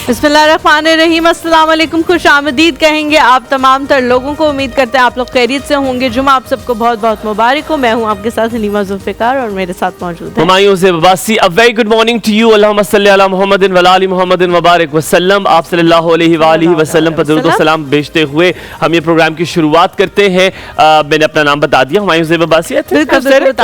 बिस्मिल्लाहिर्रहमानिर्रहीम, अस्सलाम वालेकुम, खुश आमदीद कहेंगे आप तमाम तर लोगों को। उम्मीद करते हैं आप लोग खैरियत से होंगे। जुमा आप सबको बहुत बहुत मुबारक हो। मैं हूं आपके साथ हलीमा जुल्फ़िकार और मेरे साथ मौजूद है Humayun Zeb Abbasi. A very good morning to you. अल्लाहुम्मा सल्ली अला मुहम्मदिन व आलि मुहम्मदिन वबारिक वसल्लम। आप सल्लल्लाहु अलैहि वसल्लम पर दुरूद व सलाम भेजते हुए हम ये प्रोग्राम की शुरुआत करते हैं। मैंने अपना नाम बता दिया, हुमायूं ज़ेब अब्बासी।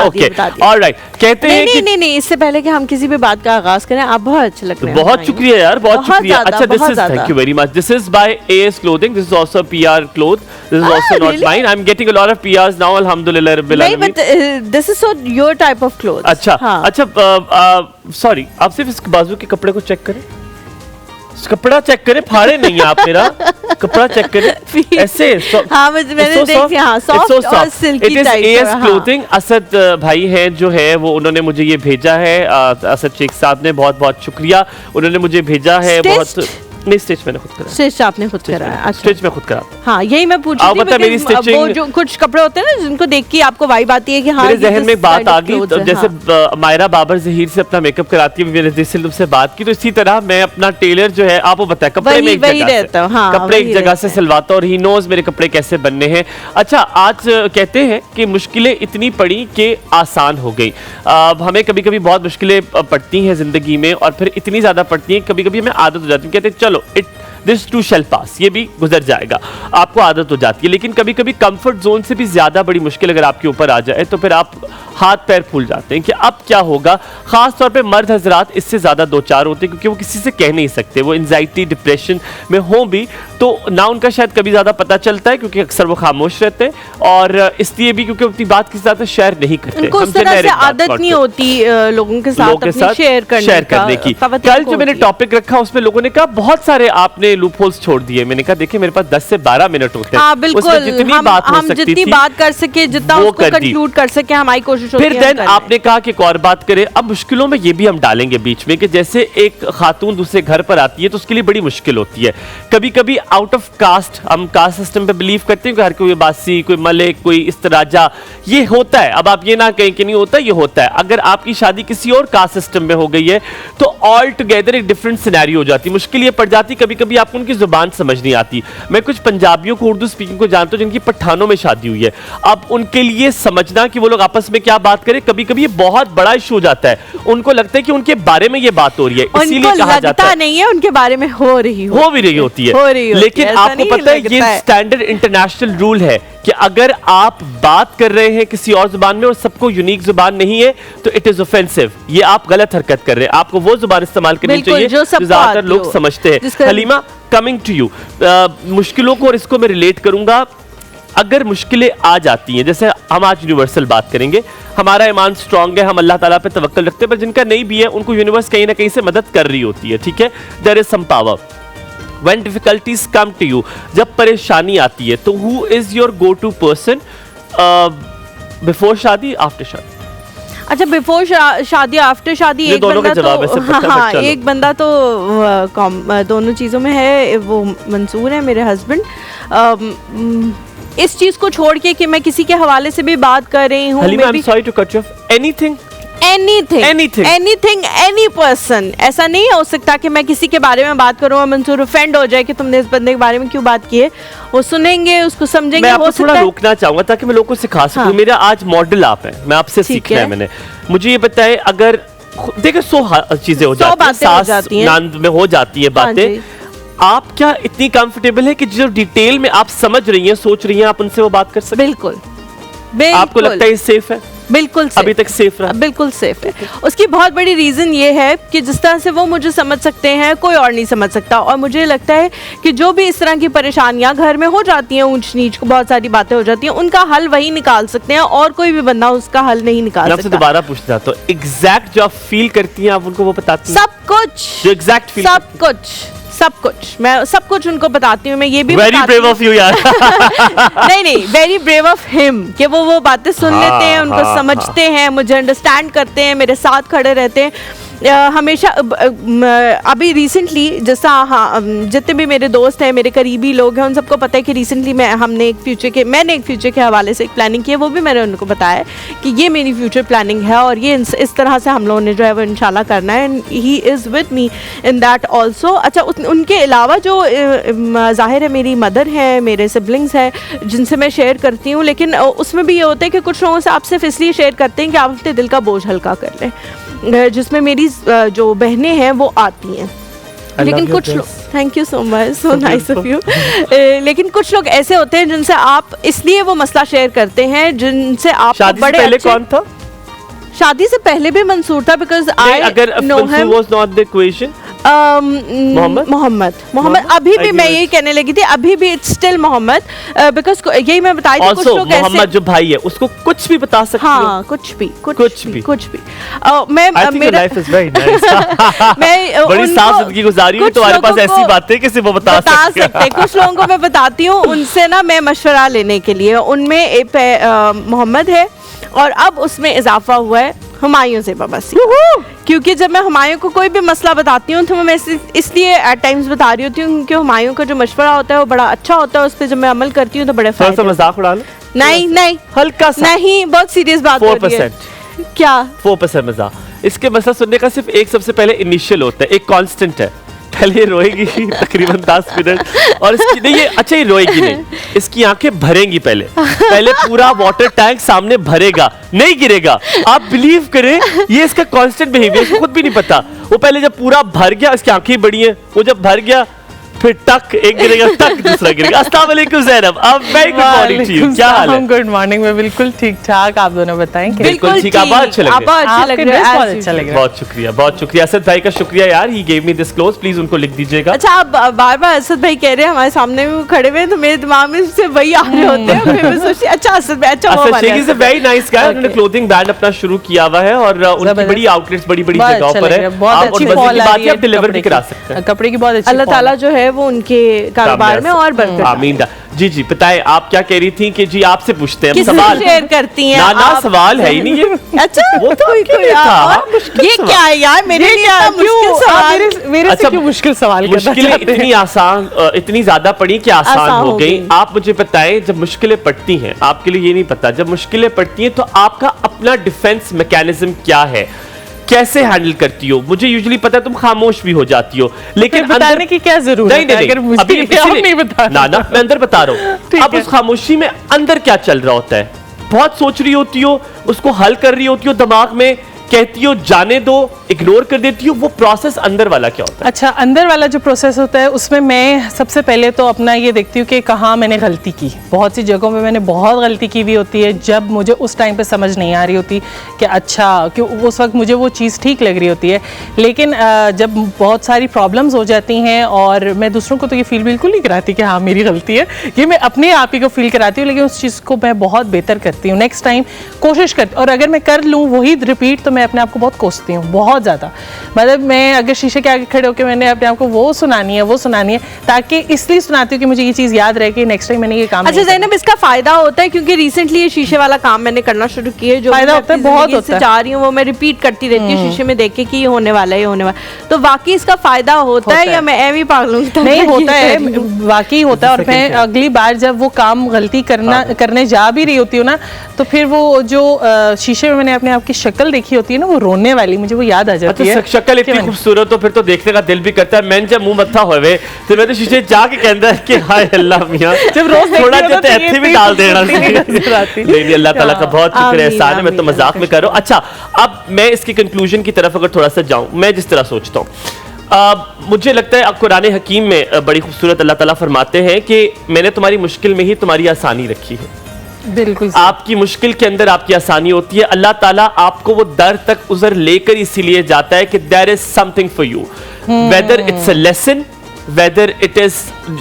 Okay, alright. कहते हैं कि नहीं, इससे पहले कि हम किसी भी बात का आगाज करें, आप बहुत अच्छे लग रहे हैं। बहुत शुक्रिया यार, बहुत शुक्रिया। अच्छा, this is, thank you very much. This is by AS clothing. This is also PR cloth. This is also not mine. I am getting a lot of PRs now, अल्हम्दुलिल्लाह रब्बिल आलमीन। This is so your type of cloth. अच्छा, sorry, आप सिर्फ इस बाजू के कपड़े को चेक करें, कपड़ा चेक करें, फाड़े नहीं आप मेरा कपड़ा चेक करें ऐसे। हाँ, मैंने देखा, हाँ, सॉफ्ट और silky type. AS clothing. Asad भाई हैं जो है वो, उन्होंने मुझे ये भेजा है। असद शेख साहब ने बहुत बहुत शुक्रिया, उन्होंने मुझे भेजा है। बहुत नहीं, स्टिच मैंने खुद करा। स्टिच आपने खुद करा है? अच्छा, स्टिच मैं खुद करा। हाँ, यही मैं पूछ रही थी। मेरी स्टिचिंग, वो जो कुछ कपड़े होते हैं ना जिनको देख के आपको वाइब आती है कि हाँ, मेरे जहन में बात आ गई। तो जैसे मायरा बाबर जहीर से अपना मेकअप कराती है, मैंने जिससे तुमसे बात की, तो इसी तरह मैं अपना टेलर जो है, आपको बताया, कपड़े में एक जगह से सिलवाता और ही नोज मेरे कपड़े कैसे बनने हैं। अच्छा, आज कहते हैं कि मुश्किलें इतनी पड़ी कि आसान हो गई। हमें कभी कभी बहुत मुश्किलें पड़ती हैं जिंदगी में, और फिर इतनी ज्यादा पड़ती हैं कभी कभी हमें आदत हो जाती है। कहते हैं चलो, दिस टू शैल पास, ये भी गुजर जाएगा, आपको आदत हो जाती है। लेकिन कभी कभी कंफर्ट जोन से भी ज्यादा बड़ी मुश्किल अगर आपके ऊपर आ जाए तो फिर आप हाथ पैर फूल जाते हैं कि अब क्या होगा। खास तौर पे मर्द हजरात इससे ज्यादा दो चार होते हैं, क्योंकि वो किसी से कह नहीं सकते। वो एंजाइटी डिप्रेशन में हो भी तो ना उनका शायद कभी ज्यादा पता चलता है, क्योंकि अक्सर वो खामोश रहते हैं, और इसलिए भी क्योंकि अपनी बात किसी साथ शेयर नहीं करते। उनको उस तरह से आदत नहीं होती लोगों के साथ शेयर करने की। कल जो मैंने टॉपिक रखा उसमें लोगों ने कहा बहुत सारे आपने लूप होल्स छोड़ दिए। मैंने कहा देखिए, मेरे पास 10 से 12 मिनट होते हैं। हाँ, बिल्कुल, हम जितनी बात कर सके, जितना उसको कंक्लूड कर सके, हमारी कोशिश होती है। फिर देन आपने कहा कि एक और बात करें। अब मुश्किलों में ये भी हम डालेंगे बीच में कि जैसे एक खातून दूसरे घर पर आती है तो उसके लिए बड़ी मुश्किल होती है। कभी कभी आउट ऑफ कास्ट, हम कास्ट सिस्टम पे बिलीव करते हैं कि हर कोई बासी, कोई मलिक, कोई इस्तराजा, ये होता है। अब आप ये ना कहें कि नहीं होता, ये होता है। अगर आपकी शादी किसी और कास्ट सिस्टम में हो गई है तो ऑल टुगेदर एक डिफरेंट सिनेरियो हो जाती है। मुश्किल ये पड़ जाती, कभी कभी आपको उनकी जुबान समझ नहीं आती। मैं कुछ पंजाबियों को, उर्दू स्पीकिंग को जानता हूं जिनकी पठानों में शादी हुई है। अब उनके लिए समझना कि वो लोग आपस में क्या बात करें, कभी कभी ये बहुत बड़ा इशू हो जाता है। उनको लगता है कि उनके बारे में ये बात हो रही है, इसीलिए कहा जाता है नहीं है, उनके बारे में हो भी रही होती है। लेकिन आपको पता है ये स्टैंडर्ड इंटरनेशनल रूल है कि अगर आप बात कर रहे हैं किसी और जुबान में और सबको यूनिक जुबान नहीं है तो इट इज ऑफेंसिव। ये आप गलत हरकत कर रहे हैं। आपको वो जुबान इस्तेमाल करनी चाहिए जो ज्यादातर लोग समझते हैं। हलीमा, कमिंग टू यू, मुश्किलों को और इसको मैं रिलेट करूंगा। अगर मुश्किलें आ जाती हैं, जैसे हम आज यूनिवर्सल बात करेंगे, हमारा ईमान स्ट्रांग है, हम अल्लाह ताला पे तवक्कल रखते हैं, पर जिनका नहीं भी है उनको यूनिवर्स कहीं ना कहीं से मदद कर रही होती है। ठीक है, there is some power. When difficulties come to you, जब परेशानी आती है तो who is your go-to person before शादी, after शादी? अच्छा, बिफोर शादी, आफ्टर शादी, एक बंदा तो, हाँ, एक बंदा तो दोनों चीज़ों में है, वो मंसूर है, मेरे हस्बैंड। इस चीज़ को छोड़ के कि मैं किसी के हवाले से भी बात कर रही हूँ, anything, any person, ऐसा नहीं हो सकता कि मैं किसी के बारे में बात करूं और मंसूर ऑफेंड हो जाए कि तुमने इस बंदे के बारे में क्यों बात की है। वो सुनेंगे, उसको समझेंगे। मैं आपको थोड़ा रोकना चाहूंगा ताकि मैं लोगों को सिखा सकूं। मेरा आज मॉडल आप हैं, मैं आपसे सीखना है। मैंने, मुझे ये बताएं, अगर देखिए 100 चीजें हो जाती हैं, सास नांद में हो जाती है बातें, आप क्या इतनी कंफर्टेबल है कि जो डिटेल में आप समझ रही हैं, सोच रही हैं, आप उनसे वो बात कर सकते? बिल्कुल। आपको लगता है सेफ है? बिल्कुल अभी तक सेफ रहा? बिल्कुल सेफ है। उसकी बहुत बड़ी रीजन ये है कि जिस तरह से वो मुझे समझ सकते हैं, कोई और नहीं समझ सकता। और मुझे लगता है कि जो भी इस तरह की परेशानियां घर में हो जाती हैं, ऊंच नीच को बहुत सारी बातें हो जाती हैं, उनका हल वही निकाल सकते हैं और कोई भी बंदा उसका हल नहीं निकाल सकता। आपसे दोबारा पूछना, तो एग्जैक्ट जो आप फील करती हैं आप उनको वो बताती हैं? सब कुछ, जो एग्जैक्ट फील, सब कुछ मैं सब कुछ उनको बताती हूँ। मैं ये भी वेरी ब्रेव ऑफ यू यार। नहीं, वेरी ब्रेव ऑफ हिम कि वो बातें सुन लेते हैं, उनको समझते हैं, मुझे अंडरस्टैंड करते हैं, मेरे साथ खड़े रहते हैं। हमेशा अभी रिसेंटली जैसा, हाँ, जितने भी मेरे दोस्त हैं, मेरे करीबी लोग हैं, उन सबको पता है कि रिसेंटली मैंने एक फ्यूचर के हवाले से एक प्लानिंग की है। वो भी मैंने उनको बताया कि ये मेरी फ्यूचर प्लानिंग है और ये इस तरह से हम लोगों ने जो है वो इंशाल्लाह करना है, and he is with me in that also. अच्छा, उनके अलावा जो ज़ाहिर है मेरी मदर है, मेरे सिबलिंग्स हैं जिनसे मैं शेयर करती हूँ, लेकिन उसमें भी ये होता है कि कुछ लोगों से आप सिर्फ इसलिए शेयर करते हैं कि आप अपने दिल का बोझ हल्का कर लें, जिसमें मेरी जो बहनें हैं वो आती हैं। लेकिन कुछ लोग, thank you so much, so nice of you, लेकिन कुछ लोग ऐसे होते हैं जिनसे आप इसलिए वो मसला शेयर करते हैं जिनसे आप बड़े पहले कौन था? शादी से पहले भी मंसूर था, because I know him was not the equation. Mohammad अभी भी मैं यही कहने लगी थी, अभी भी इट्स स्टिल मोहम्मद, बिकॉज यही मैं बताई थी, कुछ लोग मोहम्मद जो भाई है उसको कुछ भी बता सकते हैं। हाँ, कुछ भी मैं मेरा लाइफ इज वेरी नाइस। मैं बड़ी साफ जिंदगी गुजारी हूं, तुम्हारे पास ऐसी बातें किसी को बता सकते हैं। कुछ लोगों को मैं बताती हूँ, उनसे ना मैं मशवरा लेने के लिए, उनमें एक मोहम्मद है और अब उसमें इजाफा हुआ है हुमायूं से बवासी, क्योंकि जब मैं हुमायूं को कोई भी मसला बताती हूँ तो मैं इसलिए एट टाइम्स बता रही होती हूँ क्योंकि हुमायूं का जो मशवरा होता है वो बड़ा अच्छा होता है, उस पर जब मैं अमल करती हूँ तो बड़े फायदे। मजाक उड़ा लो? नहीं, हल्का सा, नहीं, बहुत सीरियस बात हो रही है। क्या 4% मजाक? इसके मसला सुनने का सिर्फ एक सबसे पहले इनिशियल होता है, एक कांस्टेंट है, पहले ये रोएगी तकरीबन 10 मिनट, और इसकी नहीं, ये अच्छा, ये रोएगी नहीं, इसकी आंखें भरेंगी पहले पूरा वाटर टैंक सामने भरेगा, नहीं गिरेगा। आप बिलीव करें, ये इसका कांस्टेंट बिहेवियर, इसको खुद भी नहीं पता। वो पहले जब पूरा भर गया, इसकी आंखें बड़ी हैं, वो जब भर गया फिर टक एक गिरेगा, टक दूसरा गिरेगा। अस्सलाम वालेकुम ज़ैनब, आप very good morning to you, क्या हाल है? गुड मॉर्निंग, मैं बिल्कुल ठीक ठाक, आप दोनों बताएं? बिल्कुल ठीक, आप बहुत अच्छे लग रहे हैं, बहुत अच्छा लग रहा है। बहुत शुक्रिया असद भाई का, शुक्रिया यार, he gave me this close, please उनको लिख दीजिएगा। अच्छा, आप बार-बार असद भाई कह रहे हैं, हमारे सामने भी खड़े हुए हैं, तो मेरे दिमाग में से वही आ रहे होते हैं, फिर मैं सोचती अच्छा असद भाई, अच्छा वो वाला, is a very nice guy, उन्होंने क्लोथिंग ब्रांड अपना शुरू किया हुआ है और उनकी बड़ी आउटलेट्स बड़ी-बड़ी जगहों पर है, बहुत अच्छी फॉल आ रही है, डिलीवर भी करा सकते हैं, कपड़े की बहुत अच्छी, अल्लाह ताला जो है वो उनके कारोबार में और बरकत। आमीन। जी बताएं, आप क्या कह रही थी कि जी आपसे पूछते हैं, सवाल शेयर करती हैं ना सवाल है ही नहीं ये। अच्छा, वो तो कोई ये क्या है यार, मेरे लिए मुश्किल सवाल, मेरे से क्यों मुश्किल सवाल? मुश्किलें इतनी आसान, इतनी ज्यादा पड़ी कि आसान हो गई। आप मुझे बताएं, जब मुश्किलें पड़ती हैं, आपके लिए ये नहीं पता, जब मुश्किलें पड़ती हैं तो आपका अपना डिफेंस मैकेनिज्म क्या है, कैसे हैंडल करती हो? मुझे यूजुअली पता है तुम खामोश भी हो जाती हो, लेकिन बताने की क्या जरूरत है? अगर अभी नहीं बता ना मैं अंदर बता रहा हूँ। अब उस खामोशी में अंदर क्या चल रहा होता है? बहुत सोच रही होती हो, उसको हल कर रही होती हो दिमाग में, कहती हो जाने दो, इग्नोर कर देती हो, वो प्रोसेस अंदर वाला क्या होता है? अच्छा, अंदर वाला जो प्रोसेस होता है उसमें मैं सबसे पहले तो अपना ये देखती हूँ कि कहाँ मैंने गलती की। बहुत सी जगहों में मैंने बहुत गलती की भी होती है, जब मुझे उस टाइम पे समझ नहीं आ रही होती कि अच्छा, क्यों उस वक्त मुझे वो चीज़ ठीक लग रही होती है, लेकिन जब बहुत सारी प्रॉब्लम्स हो जाती हैं और मैं दूसरों को तो ये फील बिल्कुल नहीं कराती कि हाँ मेरी गलती है, ये मैं अपने आप ही को फील कराती हूँ, लेकिन उस चीज़ को मैं बहुत बेहतर करती हूँ, नेक्स्ट टाइम कोशिश करती हूँ, और अगर मैं कर लूँ वही रिपीट तो मैं अपने आप को बहुत कोसती हूँ, बहुत ज़्यादा। मतलब मैं अगर शीशे के आगे खड़े होकर मैंने अपने आप को वो सुनानी है, ताकि इसलिए सुनाती हूँ कि मुझे ये चीज़ याद रहे कि नेक्स्ट टाइम मैंने ये काम। अच्छा ज़ैनब, इसका फायदा होता है क्योंकि रिसेंटली ये शीशे वाला काम मैंने करना शुरू किया, जो फायदा होता है बहुत होता है, जा रही हूँ वो मैं रिपीट करती रहती हूँ शीशे में देख के कि ये होने वाला है, तो वाकई इसका फायदा होता है या मैं एवं ही पागल हूँ? नहीं, होता है, वाकई होता है। और मैं अगली बार जब वो काम गलती करने जा भी रही होती हूँ ना, तो फिर वो जो शीशे में मैंने अपने आप की शक्ल देखी होती है ना, वो रोने वाली, मुझे वो याद आ जाती है। शक्ल इतनी खूबसूरत हो फिर तो देखने का दिल भी करता है। मैं जब मुंह मत्था होवे तो मैं तो शीशे जाके कहता है कि हाय अल्लाह मियां, जब रोज थोड़ा जैसे ऐसे भी डाल देना। नहीं, अल्लाह ताला का बहुत शुक्र है, एहसान है, मैं तो मजाक में कर रहा हूं। अच्छा, अब मैं इसके कंक्लूजन की तरफ अगर थोड़ा सा जाऊं, मैं जिस तरह सोचता हूं, मुझे लगता है कुरान हकीम में बड़ी खूबसूरत अल्लाह ताला फरमाते हैं कि मैंने तुम्हारी मुश्किल में ही तुम्हारी आसानी रखी है। बिल्कुल, आपकी मुश्किल के अंदर आपकी आसानी होती है। अल्लाह ताला आपको वो दर तक उज़र लेकर इसीलिए जाता है कि there is something for you, whether it's a lesson, whether it is,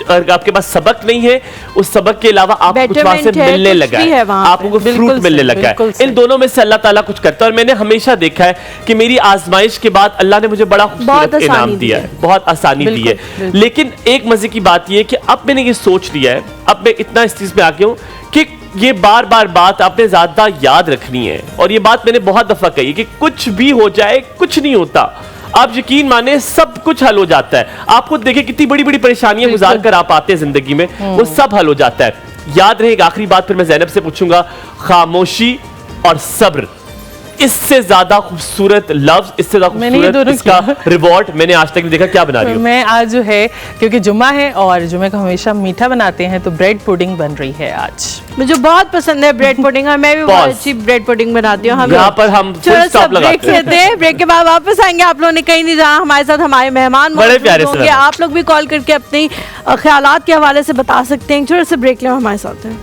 अगर आपके पास सबक नहीं है, उस सबक के अलावा आपको कुछ वहां से मिलने लगा है, आपको फ्रूट मिलने लगा है। इन दोनों में से अल्लाह ताला कुछ करता है। और मैंने हमेशा देखा है कि मेरी आजमाइश के बाद अल्लाह ने मुझे बड़ा खूबसूरत इनाम दिया है, बहुत आसानी दी है। लेकिन एक मजे की बात यह है कि अब मैंने ये सोच लिया है, अब मैं इतना इस चीज में आ गया हूं कि ये बार बार बात आपने ज्यादा याद रखनी है। और ये बात मैंने बहुत दफा कही है कि कुछ भी हो जाए, कुछ नहीं होता, आप यकीन माने सब कुछ हल हो जाता है। आप खुद देखिए कितनी बड़ी बड़ी परेशानियां गुजार कर आप आते हैं जिंदगी में, वो सब हल हो जाता है। याद रहे एक आखिरी बात फिर मैं ज़ैनब से पूछूंगा, खामोशी और सब्र, इससे ज्यादा खूबसूरत लफ्ज, इससे ज्यादा खूबसूरत इसका रिवॉर्ड मैंने आज तक नहीं देखा। क्या बना रही हो? मैं आज जो है, क्योंकि जुम्मा है और जुम्मे को हमेशा मीठा बनाते हैं, तो ब्रेड पुडिंग बन रही है आज। मुझे बहुत पसंद है ब्रेड पुडिंग और मैं भी बहुत अच्छी ब्रेड पुडिंग बनाती हूँ। हम यहाँ पर हम फुल स्टॉप लगाते हैं। ब्रेक के बाद वापस आएंगे। आप लोगों ने कहीं नहीं जाना, हमारे साथ हमारे मेहमान बड़े प्यारे होंगे। आप लोग भी कॉल करके अपने ख्यालात के हवाले से बता सकते हैं। छोटे से ब्रेक लें, हमारे साथ हैं।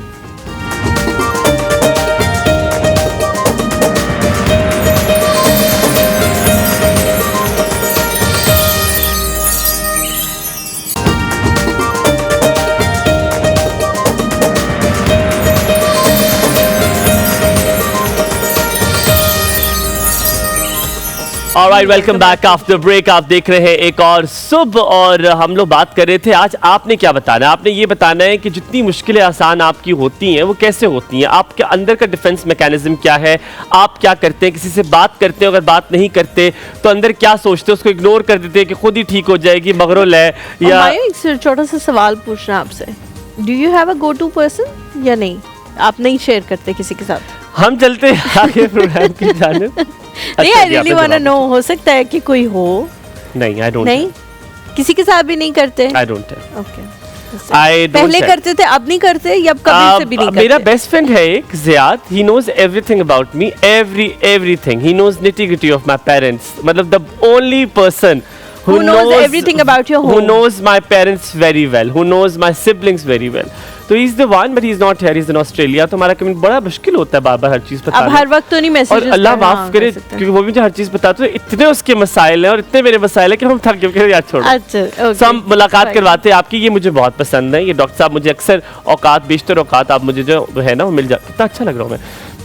Alright, welcome back after break। आप देख रहे हैं एक और सुबह, और हम लोग बात कर रहे थे आज आपने क्या बताना है। आपने ये बताना है कि जितनी मुश्किलें आसान आपकी होती हैं वो कैसे होती हैं, आपके अंदर का डिफेंस मैकेनिज्म क्या है, आप क्या करते हैं, किसी से बात करते हैं, अगर बात नहीं करते तो अंदर क्या सोचते हैं, उसको इग्नोर कर देते हैं कि खुद ही ठीक हो जाएगी, मगरुल है। या एक छोटा सा सवाल पूछना आपसे, do you have a go to person या नहीं? आप नहीं शेयर करते किसी के साथ? हम चलते हैं आगे प्रोग्राम की जानिब। नहीं, I really want to know, हो सकता है कि कोई हो। नहीं, आई डोंट। नहीं, किसी के साथ भी नहीं करते? I don't. ओके, पहले करते थे, अब नहीं करते या कभी से भी नहीं करते? मेरा बेस्ट फ्रेंड है एक Ziyad, he knows everything about me, everything. He knows nitty gritty of my parents, मतलब the only person who knows everything about your home, who knows my parents very well, who knows my siblings very well. तो he's the one, but he's not here, he's in Australia। तो हमारा कभी बड़ा मुश्किल होता है बार-बार हर चीज़ बताना। अब हर वक्त तो नहीं मैसेजेस, और अल्लाह माफ करे क्योंकि वो भी मुझे हर चीज़ बताते हैं, इतने उसके मसाइल हैं और इतने मेरे मसाइल हैं कि हम थक गए यार छोड़ो। अच्छा, हम मुलाकात करवाते हैं आपकी, ये मुझे बहुत पसंद है। ये डॉक्टर साहब मुझे अक्सर औकात, बेशतर औकात आप मुझे जो है ना वो मिल जाते, कितना अच्छा लग रहा हूँ मैं,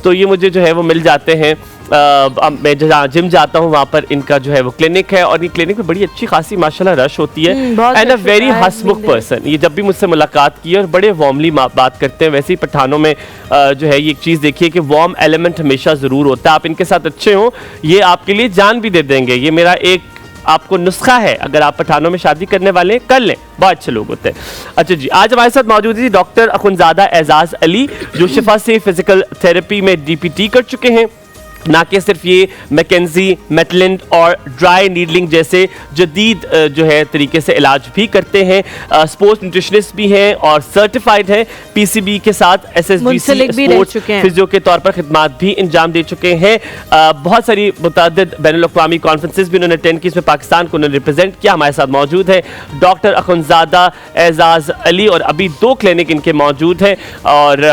तो ये मुझे जो है वो मिल जाते हैं। मैं जहाँ जिम जाता हूँ वहाँ पर इनका जो है वो क्लिनिक है, और ये क्लिनिक में बड़ी अच्छी खासी माशाल्लाह रश होती है। And a very Hasmukh person. ये जब भी मुझसे मुलाकात की और बड़े वार्मली बात करते हैं। वैसे ही पठानों में जो है ये एक चीज़ देखिए कि वार्म एलिमेंट हमेशा ज़रूर होता है। आप इनके साथ अच्छे हों, ये आपके लिए जान भी दे देंगे। ये मेरा एक आपको नुस्खा है, अगर आप पठानों में शादी करने वाले कर लें, बहुत अच्छे लोग होते हैं। अच्छा जी, आज हमारे साथ मौजूद है डॉक्टर अखुनजादा एजाज अली, जो शिफा से फिजिकल थेरेपी में DPT कर चुके हैं। ना कि सिर्फ ये मैकेंजी, मेटलिंड और ड्राई नीडलिंग जैसे जदीद जो है तरीके से इलाज भी करते हैं। स्पोर्ट्स न्यूट्रिशनिस्ट भी हैं और सर्टिफाइड हैं PCB के साथ, SSBC स्पोर्ट्स फिजियो के तौर पर खिदमात भी अंजाम दे चुके हैं। बहुत सारी मुतअद्दिद बैनुल-अक़वामी कॉन्फ्रेंसेस भी उन्होंने अटेंड की, इसमें पाकिस्तान को उन्होंने रिप्रेजेंट किया। हमारे साथ मौजूद है डॉक्टर अखुनजादा एजाज अली, और अभी 2 क्लिनिक इनके मौजूद हैं, और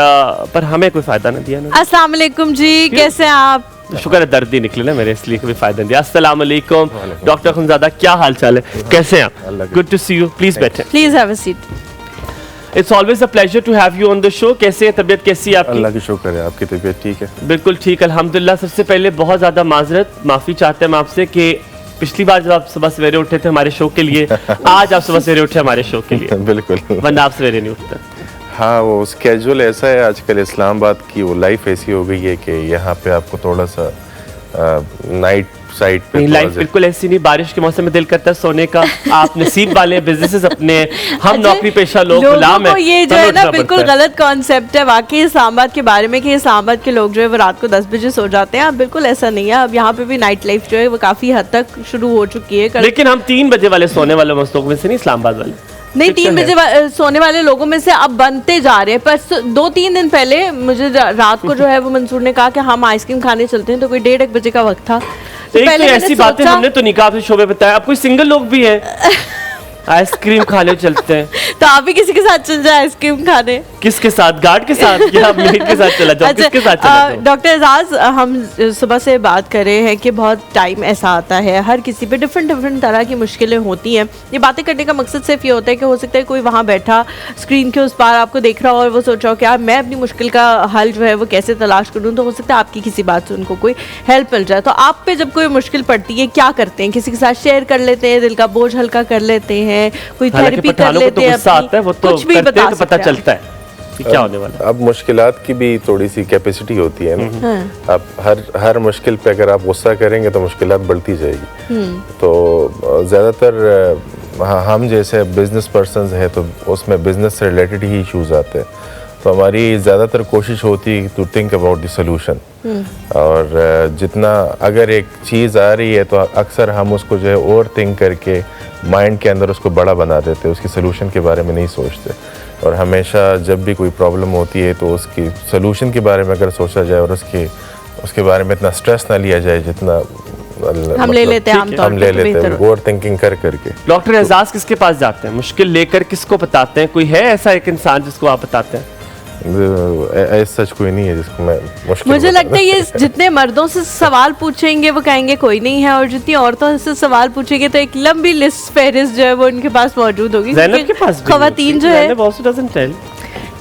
पर हमें कोई फ़ायदा नहीं दिया ना। अस्सलाम वालेकुम जी, कैसे हैं आप? शुक्र है दर्द ही निकले ना मेरे, इसलिए कोई फायदा नहीं दिया। अस्सलाम वालेकुम डॉक्टर अखुनजादा, क्या हाल चाल है, कैसे हैं आप? Good to see you, please बैठे। Please have a seat. It's always a pleasure to have you on the show. कैसे है, तबीयत कैसी है आपकी? अल्लाह की शुक्र है, आपकी तबीयत ठीक है? बिल्कुल ठीक, अल्हम्दुलिल्लाह। सबसे पहले बहुत ज़्यादा माफ़ी चाहते हैं हम आपसे कि पिछली बार जब आप सुबह सवेरे उठे थे हमारे शो के लिए, आज आप सुबह सवेरे उठे हमारे शो के लिए। बिल्कुल, वरना आप सवेरे नहीं उठते। हाँ, वो स्केड्यूल ऐसा है आजकल, इस्लामाबाद की वो लाइफ ऐसी हो गई है कि यहाँ पे आपको थोड़ा सा नाइट साइड पे लाइफ बिल्कुल ऐसी नहीं। बारिश के मौसम में दिल करता है सोने का। आप नसीब वाले, बिजनेसेस अपने, हम नौकरी पेशा लोग गुलाम हैं। ये जो है ना बिल्कुल गलत कॉन्सेप्ट है वाकई इस्लामाबाद के बारे में, कि इस्लामाबाद के लोग जो है वो रात को 10 बजे सो जाते हैं। अब बिल्कुल ऐसा नहीं है, अब यहाँ पे भी नाइट लाइफ जो है वो काफी हद तक शुरू हो चुकी है। लेकिन हम 3 बजे वाले सोने वाले मस्तों में से नहीं, इस्लामाबाद वाले नहीं, 3 बजे सोने वाले लोगों में से अब बनते जा रहे हैं। पर 2-3 दिन पहले मुझे रात को जो है वो मंसूर ने कहा कि हम आइसक्रीम खाने चलते हैं, तो कोई 1:30 बजे का वक्त था। तो पहले ऐसी बातें हमने तो निकाह के शो में बताया। अब कोई सिंगल लोग भी हैं आइसक्रीम खाने चलते हैं, तो आप भी किसी के साथ चल जाए आइसक्रीम खाने। किसके साथ? गार्ड के साथ या मेड के साथ चला जाओ? अच्छा, किसके साथ चला जाओ? डॉक्टर एजाज, हम सुबह से बात कर रहे हैं कि बहुत टाइम ऐसा आता है, हर किसी पे डिफरेंट तरह की मुश्किलें होती हैं। ये बातें करने का मकसद सिर्फ ये होता है कि हो सकता है कोई वहाँ बैठा स्क्रीन के उस पार आपको देख रहा हो और वो सोच रहा हो कि यार मैं अपनी मुश्किल का हल जो है वो कैसे तलाश करूँ, तो हो सकता है आपकी किसी बात से उनको कोई हेल्प मिल जाए। तो आप पे जब कोई मुश्किल पड़ती है क्या करते हैं? किसी के साथ शेयर कर लेते हैं, दिल का बोझ हल्का कर लेते हैं, कोई थेरेपी कर लेते हैं, वो तो कुछ भी पता चलता है। कि क्या होने वाला है? अब मुश्किलात की भी थोड़ी सी कैपेसिटी होती है ना। अब हर मुश्किल पे अगर आप गुस्सा करेंगे तो मुश्किलात बढ़ती जाएगी। तो ज़्यादातर हम जैसे बिजनेस पर्सनस हैं तो उसमें बिजनेस से रिलेटेड ही इश्यूज आते हैं, तो हमारी ज़्यादातर कोशिश होती है to think about the solution. और जितना अगर एक चीज़ आ रही है तो अक्सर हम उसको जो है ओवर थिंक करके माइंड के अंदर उसको बड़ा बना देते, उसकी सोल्यूशन के बारे में नहीं सोचते। और हमेशा जब भी कोई प्रॉब्लम होती है तो उसकी सोल्यूशन के बारे में अगर सोचा जाए और उसके बारे में इतना स्ट्रेस ना लिया जाए जितना हम ले लेते हैं ओवर थिंकिंग करके। डॉक्टर एजाज किसके पास जाते हैं मुश्किल लेकर, किसको बताते हैं? कोई है ऐसा एक इंसान जिसको आप बताते हैं? सच कोई नहीं है जिसको मैं मुश्किल मुझे लगता है ये जितने मर्दों से सवाल पूछेंगे वो कहेंगे कोई नहीं है, और जितनी औरतों से सवाल पूछेंगे तो एक लंबी लिस्ट फहरिस्त जो है वो उनके पास मौजूद होगी। ज़ैनब के पास खवातीन जो है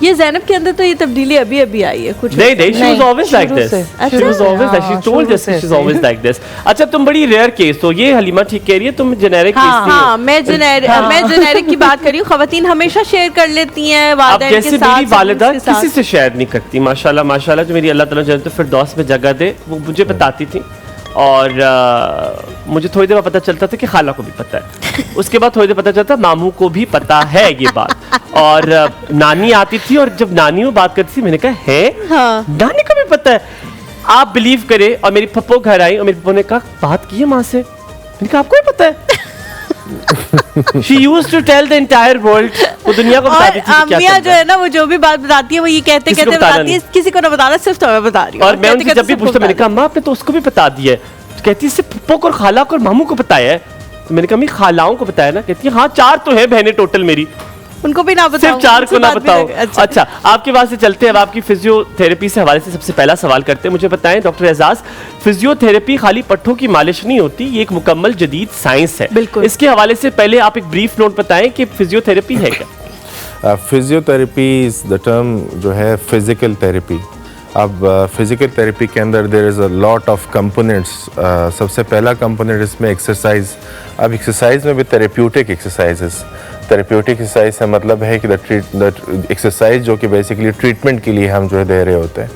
ये ज़ैनब के अंदर तो ये तब्दीली अभी अभी आई है कुछ नहीं she was always like this, she was always like, she told us she's always like this। अच्छा तुम बड़ी रेयर केस हो, ये हलीमा ठीक कह रही है, तुम जेनेरिक केस नहीं हो। हाँ मैं जेनेरिक की बात कर रही हूँ। खवातीन हमेशा शेयर कर लेती हैं वालिदैन के साथ। मेरी वालिदा किसी से शेयर नहीं करती, माशाल्लाह माशाल्लाह, जो मेरी अल्लाह ताला जन्नत फिरदौस में जगह दे, वो मुझे बताती थी। और मुझे थोड़ी देर बाद पता चलता था कि खाला को भी पता है, उसके बाद थोड़ी देर पता चलता मामू को भी पता है ये बात। और नानी आती थी और जब नानी वो बात करती थी मैंने कहा है हाँ। नानी को भी पता है। आप बिलीव करें, और मेरी पप्पो घर आई और मेरी पप्पो ने कहा बात की है माँ से, मैंने कहा आपको भी पता है। She used to tell the entire world, वो दुनिया को बताती थी कि क्या अम्मियाँ जो है ना वो जो भी बात बताती है वो ये कहते बताती है किसी को ना बताना, सिर्फ तुम्हें बता रही हूँ। और मैं उनसे जब भी पूछता मैंने कहा अम्मा आपने तो उसको भी बता दिया है, तो कहती है सिर्फ पप्पो को और खाला को और मामू को बताया है। तो मैंने कहा अम्मी खालाओं को बताया ना? कहती है हाँ 4 तो है बहनें टोटल मेरी, उनको भी ना बताओ, सिर्फ 4 को ना बताओ। अच्छा आपके पास से चलते हैं, अब आपकी फिजियोथेरेपी से हवाले से सबसे पहला सवाल करते हैं। मुझे बताएं डॉक्टर एजाज, फिजियोथेरेपी खाली पट्टों की मालिश नहीं होती, ये एक मुकम्मल जदीद साइंस है। बिल्कुल। इसके हवाले से पहले आप एक ब्रीफ नोट बताएं कि फिजियोथेरेपी है क्या? फिजियोथेरेपी इज द टर्म जो है फिजिकल थेरेपी। अब फिजिकल थेरेपी के अंदर there is a lot of components. सबसे पहला कंपोनेंट इसमें एक्सरसाइज। अब एक्सरसाइज में भी थेरेप्यूटिक एक्सरसाइजेस, थेरेप्यूटिक एक्सरसाइज से मतलब है कि द एक्सरसाइज जो कि बेसिकली ट्रीटमेंट के लिए हम जो है दे रहे होते हैं।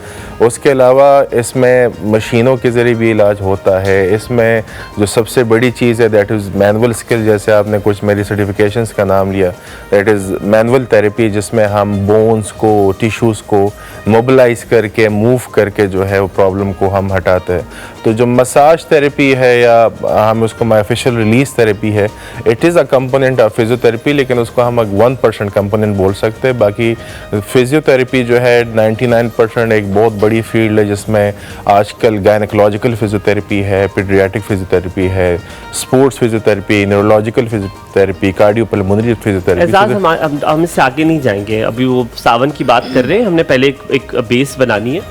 उसके अलावा इसमें मशीनों के ज़रिए भी इलाज होता है। इसमें जो सबसे बड़ी चीज़ है दैट इज़ मैनुअल स्किल, जैसे आपने कुछ मेरी सर्टिफिकेशंस का नाम लिया, दैट इज़ मैनुअल थेरेपी, जिसमें हम बोन्स को टिश्यूज़ को मोबिलाइज करके मूव करके जो है वो प्रॉब्लम को हम हटाते हैं। तो जो मसाज थेरेपी है या हम उसको मायोफेशियल रिलीज थेरेपी है, it is a component of physiotherapy, लेकिन उसको हम 1% कंपोनेंट बोल सकते हैं। बाकी फिजियोथेरेपी जो है 99% एक बहुत बड़ी फील्ड है, जिसमें आजकल गायनेकोलॉजिकल फिजियोथेरेपी है, पीडियाट्रिक फिजियोथेरेपी है, sports physiotherapy, neurological physiotherapy, cardiopulmonary physiotherapy. हम इससे आगे नहीं जाएंगे, अभी वो सावन की बात कर रहे हैं, हमने पहले एक बेस बनानी है।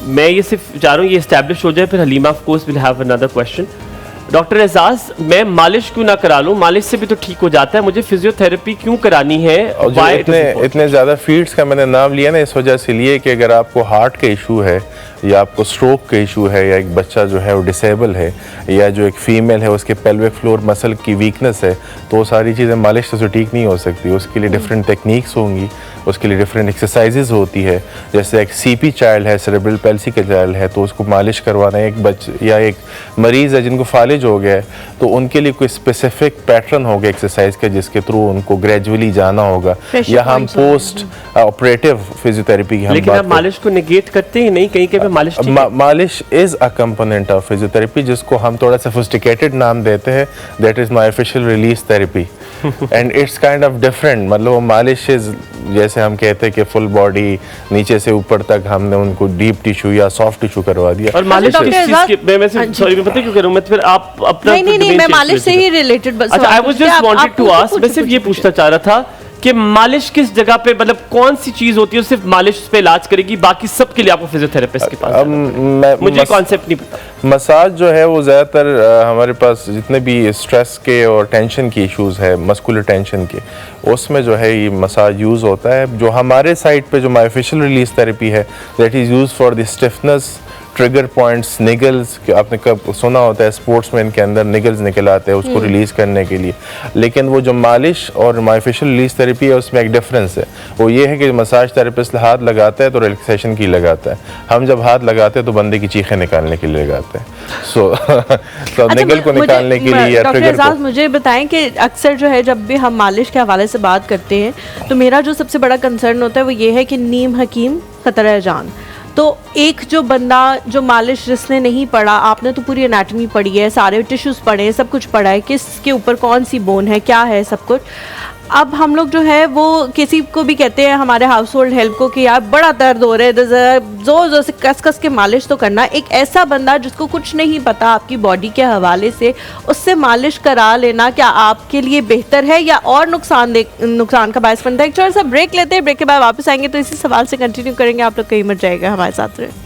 मैं ये सिर्फ चाह रहा हूँ ये एस्टैब्लिश हो जाए, फिर Halima of course will have another question. Doctor Ejaz, मैं मालिश क्यों ना करा लूँ? मालिश से भी तो ठीक हो जाता है, मुझे फिजियोथेरेपी क्यों करानी है? इतने ज़्यादा फील्ड्स का मैंने नाम लिया ना इस वजह से लिए कि अगर आपको हार्ट का इशू है या आपको स्ट्रोक का इशू है या एक बच्चा जो है वो डिसेबल है या जो एक फ़ीमेल है उसके पेल्विक फ्लोर मसल की वीकनेस है, तो वो सारी चीज़ें मालिश से ठीक नहीं हो सकती। उसके लिए डिफरेंट टेक्निक्स होंगी, उसके लिए डिफरेंट एक्सरसाइजेज होती है। जैसे एक सीपी चाइल्ड है, सेरेब्रल पैल्सी का चाइल्ड है, तो उसको मालिश करवाना है। एक बच्चे या एक मरीज़ है जिनको फालिज हो गया है, तो उनके लिए कोई स्पेसिफिक पैटर्न होगा एक्सरसाइज का जिसके थ्रू उनको ग्रेजुअली जाना होगा। या हम पोस्ट ऑपरेटिव फिजियोथेरेपी की हम लेकिन आप मालिश को नेगेट करते हैं नहीं, कहीं कहीं मालिश मालिश is a component of physiotherapy, जिसको हम थोड़ा सोफिस्टिकेटेड नाम देते हैं, that is myofascial release therapy and it's kind of different. मतलब वो मालिश इज जैसे हम कहते हैं कि फुल बॉडी नीचे से ऊपर तक हमने उनको डीप टिश्यू या सॉफ्ट टिश्यू करवा दिया। और मालिश किस चीज के मैं सॉरी मैं पता क्यों करूं, मैं फिर आप अपना नहीं मैं मालिश से ही रिलेटेड बस। अच्छा, I was just wanted to ask, मैं सिर्फ ये पूछना चाह रहा था कि मालिश किस जगह पे, मतलब कौन सी चीज होती है सिर्फ मालिश पे इलाज करेगी, बाकी सब के लिए आपको फिजियोथेरेपिस्ट के पास मुझे कॉन्सेप्ट नहीं पता। मसाज जो है वो ज़्यादातर हमारे पास जितने भी स्ट्रेस के और टेंशन की इश्यूज है, मस्कुलर टेंशन के, उसमें जो है ये मसाज यूज़ होता है। जो हमारे साइड पे जो मायोफेशियल रिलीज थेरेपी है, that is use for the stiffness, trigger points, Nicholls, आपने कब सुना होता है स्पोर्ट्समैन के अंदर निगल्स निकल आते हैं उसको रिलीज़ करने के लिए, लेकिन वो जो मालिश और मायोफेशियल रिलीज थेरेपी है उसमें एक डिफरेंस है। वो ये है कि मसाज थेरेपिस्ट हाथ लगाता है तो रिलैक्सेशन की लगाता है, हम जब हाथ लगाते हैं तो बंदे की चीखें निकालने के लिए लगाते हैं। तो निगल को निकालने के लिए या ट्रिगर को। मुझे बताएं कि अक्सर जो है जब भी हम मालिश के हवाले से बात करते हैं तो मेरा जो सबसे बड़ा कंसर्न होता है वो ये है कि नीम हकीम खतरा जान। तो एक जो बंदा जो मालिश जिसने नहीं पढ़ा, आपने तो पूरी एनाटॉमी पढ़ी है, सारे टिश्यूज़ पढ़े हैं, सब कुछ पढ़ा है, किसके ऊपर कौन सी बोन है, क्या है, सब कुछ। अब हम लोग जो है वो किसी को भी कहते हैं हमारे हाउस होल्ड हेल्प को कि यार बड़ा दर्द हो रहा है, ज़ोर ज़ोर से कस कस के मालिश तो करना। एक ऐसा बंदा जिसको कुछ नहीं पता आपकी बॉडी के हवाले से, उससे मालिश करा लेना क्या आपके लिए बेहतर है या और नुकसान का बायस बनता है? एक छोटा सा ब्रेक लेते हैं, ब्रेक के बाद वापस आएंगे तो इसी सवाल से कंटिन्यू करेंगे। आप लोग कहीं मत जाएगा, हमारे साथ रहे।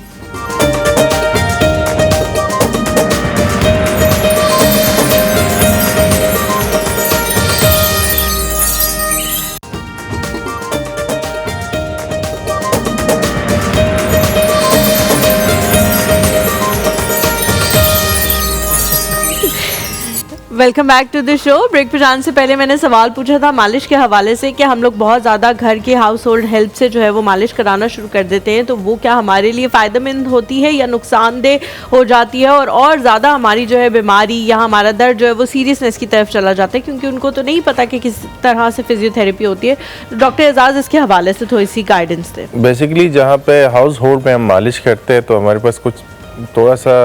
Welcome back to the show. Break पे जाने से पहले मैंने सवाल पूछा था मालिश के हवाले से कि हम लोग बहुत ज़्यादा घर के हाउस होल्ड हेल्प से जो है वो मालिश कराना शुरू कर देते हैं, तो वो क्या हमारे लिए फ़ायदेमंद होती है या नुकसानदेह हो जाती है, और ज़्यादा हमारी जो है बीमारी या हमारा दर्द जो है वो सीरियसनेस की तरफ चला जाता है, क्योंकि उनको तो नहीं पता कि किस तरह से फिजियोथेरेपी होती है। तो डॉक्टर एजाज इसके हवाले से थोड़ी सी गाइडेंस दें। बेसिकली जहाँ पे हाउस होल्ड में हम मालिश करते हैं तो हमारे पास कुछ थोड़ा सा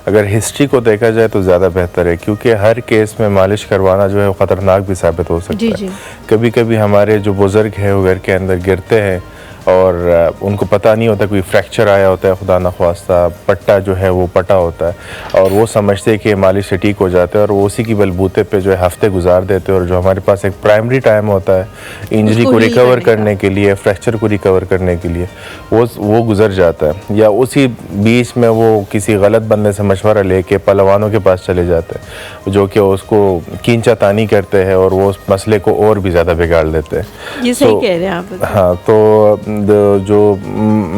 अगर हिस्ट्री को देखा जाए तो ज़्यादा बेहतर है, क्योंकि हर केस में मालिश करवाना जो है वो ख़तरनाक भी साबित हो सकता है। कभी कभी हमारे जो बुज़ुर्ग हैं वो घर के अंदर गिरते हैं और उनको पता नहीं होता, कोई फ्रैक्चर आया होता है, खुदा न ख्वास्ता पट्टा जो है वो पटा होता है और वो समझते हैं कि मालिश से ठीक हो जाते हैं और वो उसी की बलबूते पे जो है हफ्ते गुजार देते हैं। और जो हमारे पास एक प्राइमरी टाइम होता है इंजरी को रिकवर करने के लिए, फ्रैक्चर को रिकवर करने के लिए, वो गुजर जाता है। या उसी बीच में वो किसी गलत बंदे से मशवरा लेके पहलवानों के पास चले जाते हैं जो कि उसको खींचा तानी करते हैं और वो उस मसले को और भी ज़्यादा बिगाड़ देते हैं। ये सही कह रहे हैं आप। हाँ, तो जो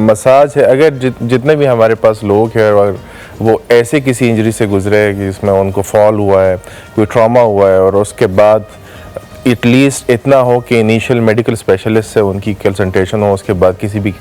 मसाज है, अगर जितने भी हमारे पास लोग हैं और वो ऐसे किसी इंजरी से गुजरे हैं कि जिसमें उनको फॉल हुआ है, कोई ट्रॉमा हुआ है और उसके बाद एटलीस्ट इतना हो कि इनिशियल मेडिकल स्पेशलिस्ट से उनकी कंसल्टेशन हो, उसके बाद किसी भी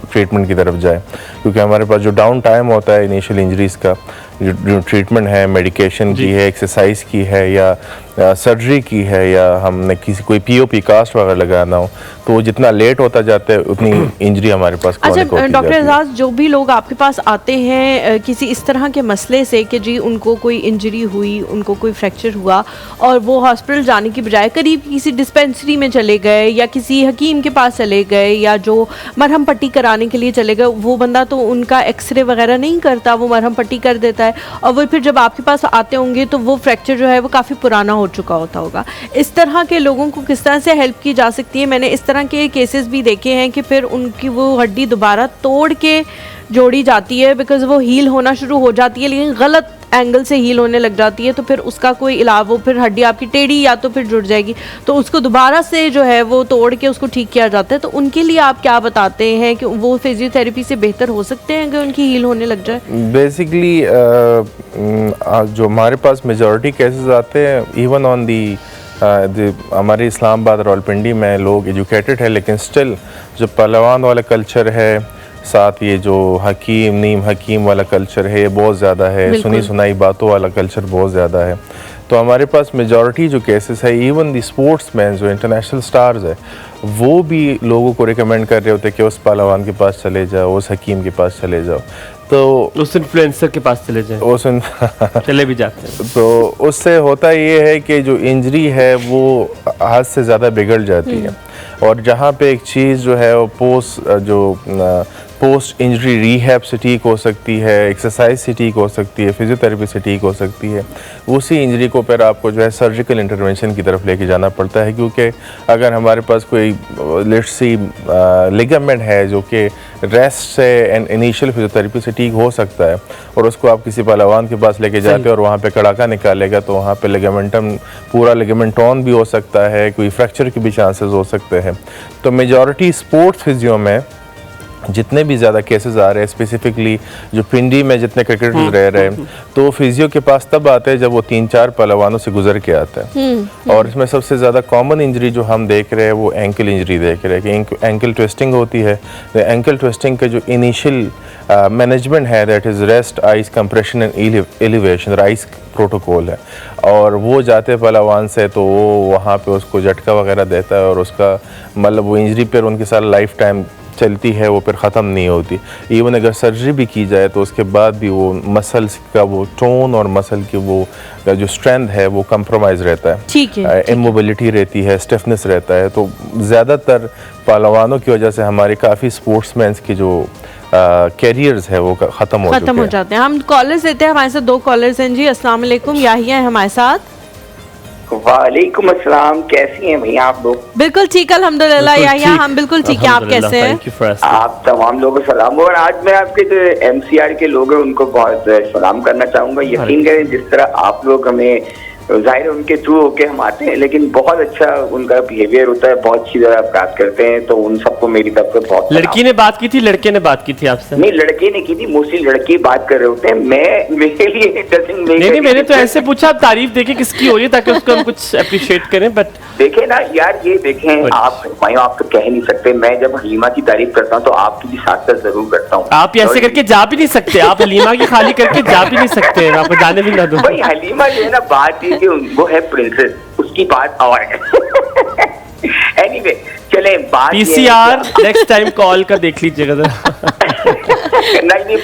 ट्रीटमेंट की तरफ जाए, क्योंकि हमारे पास जो डाउन टाइम होता है इनिशियल इंजरीज़ का, जो ट्रीटमेंट है मेडिकेशन की है, एक्सरसाइज की है या सर्जरी की है या हमने किसी कोई पीओपी कास्ट वगैरह लगाना हो, तो वो जितना लेट होता जाता है उतनी इंजरी हमारे पास अच्छा डॉक्टर एजाज, जो भी लोग आपके पास आते हैं किसी इस तरह के मसले से कि जी उनको कोई इंजरी हुई, उनको कोई फ्रैक्चर हुआ और वो हॉस्पिटल जाने की बजाय करीब किसी डिस्पेंसरी में चले गए या किसी हकीम के पास चले गए या जो मरहम पट्टी कराने के लिए चले गए, वो बंदा तो उनका एक्सरे वगैरह नहीं करता, वो मरहम पट्टी कर देता है और वो फिर जब आपके पास आते होंगे तो वो फ्रैक्चर जो है वो काफ़ी पुराना हो चुका होगा। इस तरह के लोगों को किस तरह से हेल्प की जा सकती है? मैंने इस तरह के केसेस भी देखे हैं कि फिर उनकी वो हड्डी दोबारा तोड़ के जोड़ी जाती है, बिकॉज वो हील होना शुरू हो जाती है लेकिन गलत एंगल से हील होने लग जाती है, तो फिर उसका कोई इलाज, वो फिर हड्डी आपकी टेढ़ी या तो फिर जुड़ जाएगी, तो उसको दोबारा से जो है वो तोड़ के उसको ठीक किया जाता है। तो उनके लिए आप क्या बताते हैं कि वो फिजियोथेरेपी से बेहतर हो सकते हैं अगर उनकी हील होने लग जाए? बेसिकली जो हमारे पास मेजॉरिटी केसेस आते हैं, इवन ऑन दी हमारे इस्लामाबाद रावलपिंडी में लोग एजुकेटेड है लेकिन स्टिल जो पहलवान वाला कल्चर है, साथ ये जो हकीम नीम हकीम वाला कल्चर है ये बहुत ज़्यादा है, सुनी सुनाई बातों वाला कल्चर बहुत ज़्यादा है। तो हमारे पास मेजॉरिटी जो केसेस है, इवन दी स्पोर्ट्समैन जो इंटरनेशनल स्टार्स है वो भी लोगों को रिकमेंड कर रहे होते हैं कि उस पहलवान के पास चले जाओ, उस हकीम के पास चले जाओ, तो उस इन्फ्लुएंसर के पास चले जाए, उस चले भी जाते हैं। तो उससे होता ये है कि जो इंजरी है वो हद से ज़्यादा बिगड़ जाती है और जहाँ पे एक चीज़ जो है वो पोस्ट इंजरी रिहैब से ठीक हो सकती है, एक्सरसाइज से ठीक हो सकती है, फिजियोथेरेपी से ठीक हो सकती है, उसी इंजरी को फिर आपको जो है सर्जिकल इंटरवेंशन की तरफ लेके जाना पड़ता है। क्योंकि अगर हमारे पास कोई लेट्स सी लिगामेंट है जो कि रेस्ट से एंड इनिशियल फिजियोथेरेपी से ठीक हो सकता है और उसको आप किसी पहलवान के पास लेके जाते हैं और वहाँ पे कड़ाका निकालेगा तो वहाँ पे लिगामेंटम पूरा लिगामेंटॉन भी हो सकता है, कोई फ्रैक्चर के भी चांसेस हो सकते हैं। तो मेजॉरिटी स्पोर्ट्स फिजियो में जितने भी ज़्यादा केसेस आ रहे हैं, स्पेसिफिकली जो पिंडी में जितने क्रिकेटर्स रह रहे हैं, तो फिजियो के पास तब आते हैं जब वो 3-4 पहलवानों से गुजर के आता है। और इसमें सबसे ज़्यादा कॉमन इंजरी जो हम देख रहे हैं वो एंकल इंजरी देख रहे हैं कि एंकल ट्विस्टिंग होती है। तो एंकल ट्विस्टिंग के जो इनिशियल मैनेजमेंट है, that is rest, ice compression and elevation, rice protocol है। और वो जाते पहलवान से तो वो वहाँ पे उसको झटका वगैरह देता है और उसका मतलब वो इंजरी पर उनके साथ लाइफ टाइम चलती है, वो फिर ख़त्म नहीं होती। इवन अगर सर्जरी भी की जाए तो उसके बाद भी वो मसल्स का वो टोन और मसल की वो जो स्ट्रेंथ है वो कंप्रोमाइज़ रहता है। ठीक है, इमोबिलिटी रहती है, स्टिफनेस रहता है। तो ज़्यादातर पहलवानों की वजह से हमारे काफ़ी स्पोर्ट्समैन की जो कैरियर्स है वो ख़त्म हो जाते हैं। हम कॉलर्स देते हैं, हमारे साथ 2 कॉलर्स हैं जी। अस्सलाम वालेकुम, याहिया है हमारे साथ। वालेकुम अस्सलाम, कैसी हैं भैया आप लोग? बिल्कुल ठीक, अल्हम्दुलिल्लाह याहिया, हम बिल्कुल ठीक हैं। आप कैसे हैं? आप तमाम लोगों को सलाम। और आज मैं आपके जो MCR के लोग हैं उनको बहुत सलाम करना चाहूँगा। यकीन करें जिस तरह आप लोग हमें, जाहिर है उनके थ्रू होके हम आते हैं, लेकिन बहुत अच्छा उनका बिहेवियर होता है, बहुत अच्छी तरह बात करते हैं, तो उन सबको मेरी तरफ से बहुत। लड़की ने बात की थी, लड़के ने बात की थी आपसे? नहीं, लड़के ने की थी, मोस्टली लड़के बात कर रहे होते हैं। मैं मेरे लिए नहीं, मैंने तो ऐसे पूछा, आप तारीफ देखे किसकी हो रही है ताकि उसको हम कुछ अप्रिशिएट करें। बट देखे ना यार, ये देखें आप भाइयों, आप तो कह नहीं सकते। मैं जब हलीमा की तारीफ करता हूँ तो आपकी भी साथ साथ जरूर करता हूँ। आप ऐसे करके जा भी नहीं सकते, आप हलीमा की खाली करके जा भी नहीं सकते, आपको जाने भी ना दो। भाई हलीमा जो है ना, बात ये कि वो है प्रिंसेस, उसकी बात और है। एनीवे चले, बात PCR नेक्स्ट टाइम कॉल कर देख लीजिएगा। नहीं,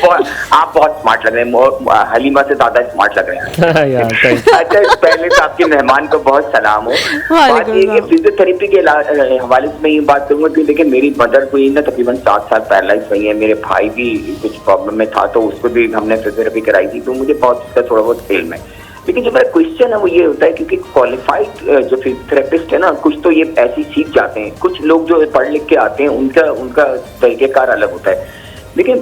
आप बहुत स्मार्ट लग रहे हैं, हलीमा से ज्यादा स्मार्ट लग रहे हैं यार। अच्छा, पहले तो आपके मेहमान को बहुत सलाम हो। बात ये कि फिजियोथेरेपी के हवाले से मैं ये बात करूंगा कि देखिए, मेरी मदर को ना तकरीबन 7 साल पैरालाइज हुई है। मेरे भाई भी कुछ प्रॉब्लम में था तो उसको भी हमने फिजियोथेरेपी कराई थी, तो मुझे बहुत इसका थोड़ा बहुत फेल में। लेकिन जो मेरा क्वेश्चन है वो ये होता है, क्योंकि क्वालिफाइड जो फिजियोथेरेपिस्ट है ना, कुछ तो ये ऐसी सीख जाते हैं, कुछ लोग जो पढ़ लिख के आते हैं उनका तरीकेकार अलग होता है। लेकिन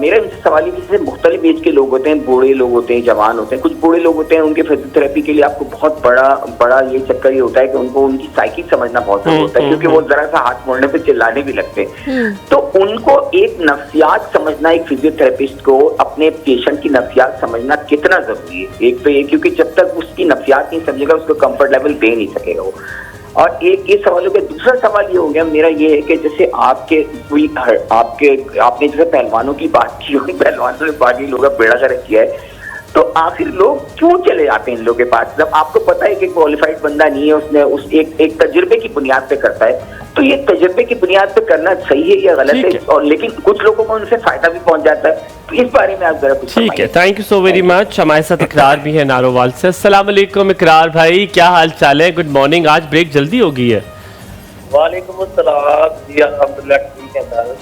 मेरा इनसे सवाल है, जैसे मुख्तलिफ एज के लोग होते हैं, बूढ़े लोग होते हैं, जवान होते हैं। कुछ बूढ़े लोग होते हैं, उनके फिजियोथेरेपी के लिए आपको बहुत बड़ा ये चक्कर ये होता है कि उनको उनकी साइकी समझना बहुत होता है, क्योंकि वो जरा सा हाथ मोड़ने पे चिल्लाने भी लगते हैं। तो उनको एक नफ्सियात समझना, एक फिजियोथेरेपिस्ट को अपने पेशेंट की नफ्सियात समझना कितना जरूरी है? एक तो ये, क्योंकि जब तक उसकी नफ्सियात नहीं समझेगा उसको कंफर्ट लेवल दे नहीं सकेगा वो। और एक ये सवाल हो गया। दूसरा सवाल ये हो गया मेरा, ये है कि जैसे आपने जैसे पहलवानों की बात की, पहलवानों ने बाकी लोगों का बेड़ा गर्क किया है, तो आखिर लोग क्यों चले जाते हैं इन लोगों के पास जब आपको पता है कि क्वालिफाइड बंदा नहीं है, उसने उस एक तजुर्बे की बुनियाद पे करता है? तो ये तजुर्बे की बुनियाद पे करना सही है या गलत है? और लेकिन कुछ लोगों को उनसे फायदा भी पहुंच जाता है, तो इस बारे में आप जरा कुछ। ठीक है, thank you so very much. हमारे साथ इकरार भी है नारोवाल से। अस्सलाम वालेकुम इकरार भाई, क्या हाल चाल है? Good morning. आज ब्रेक जल्दी हो गई है। वालेकुम अस्सलाम जी, अल्हम्दुलिल्लाह ठीक है सर।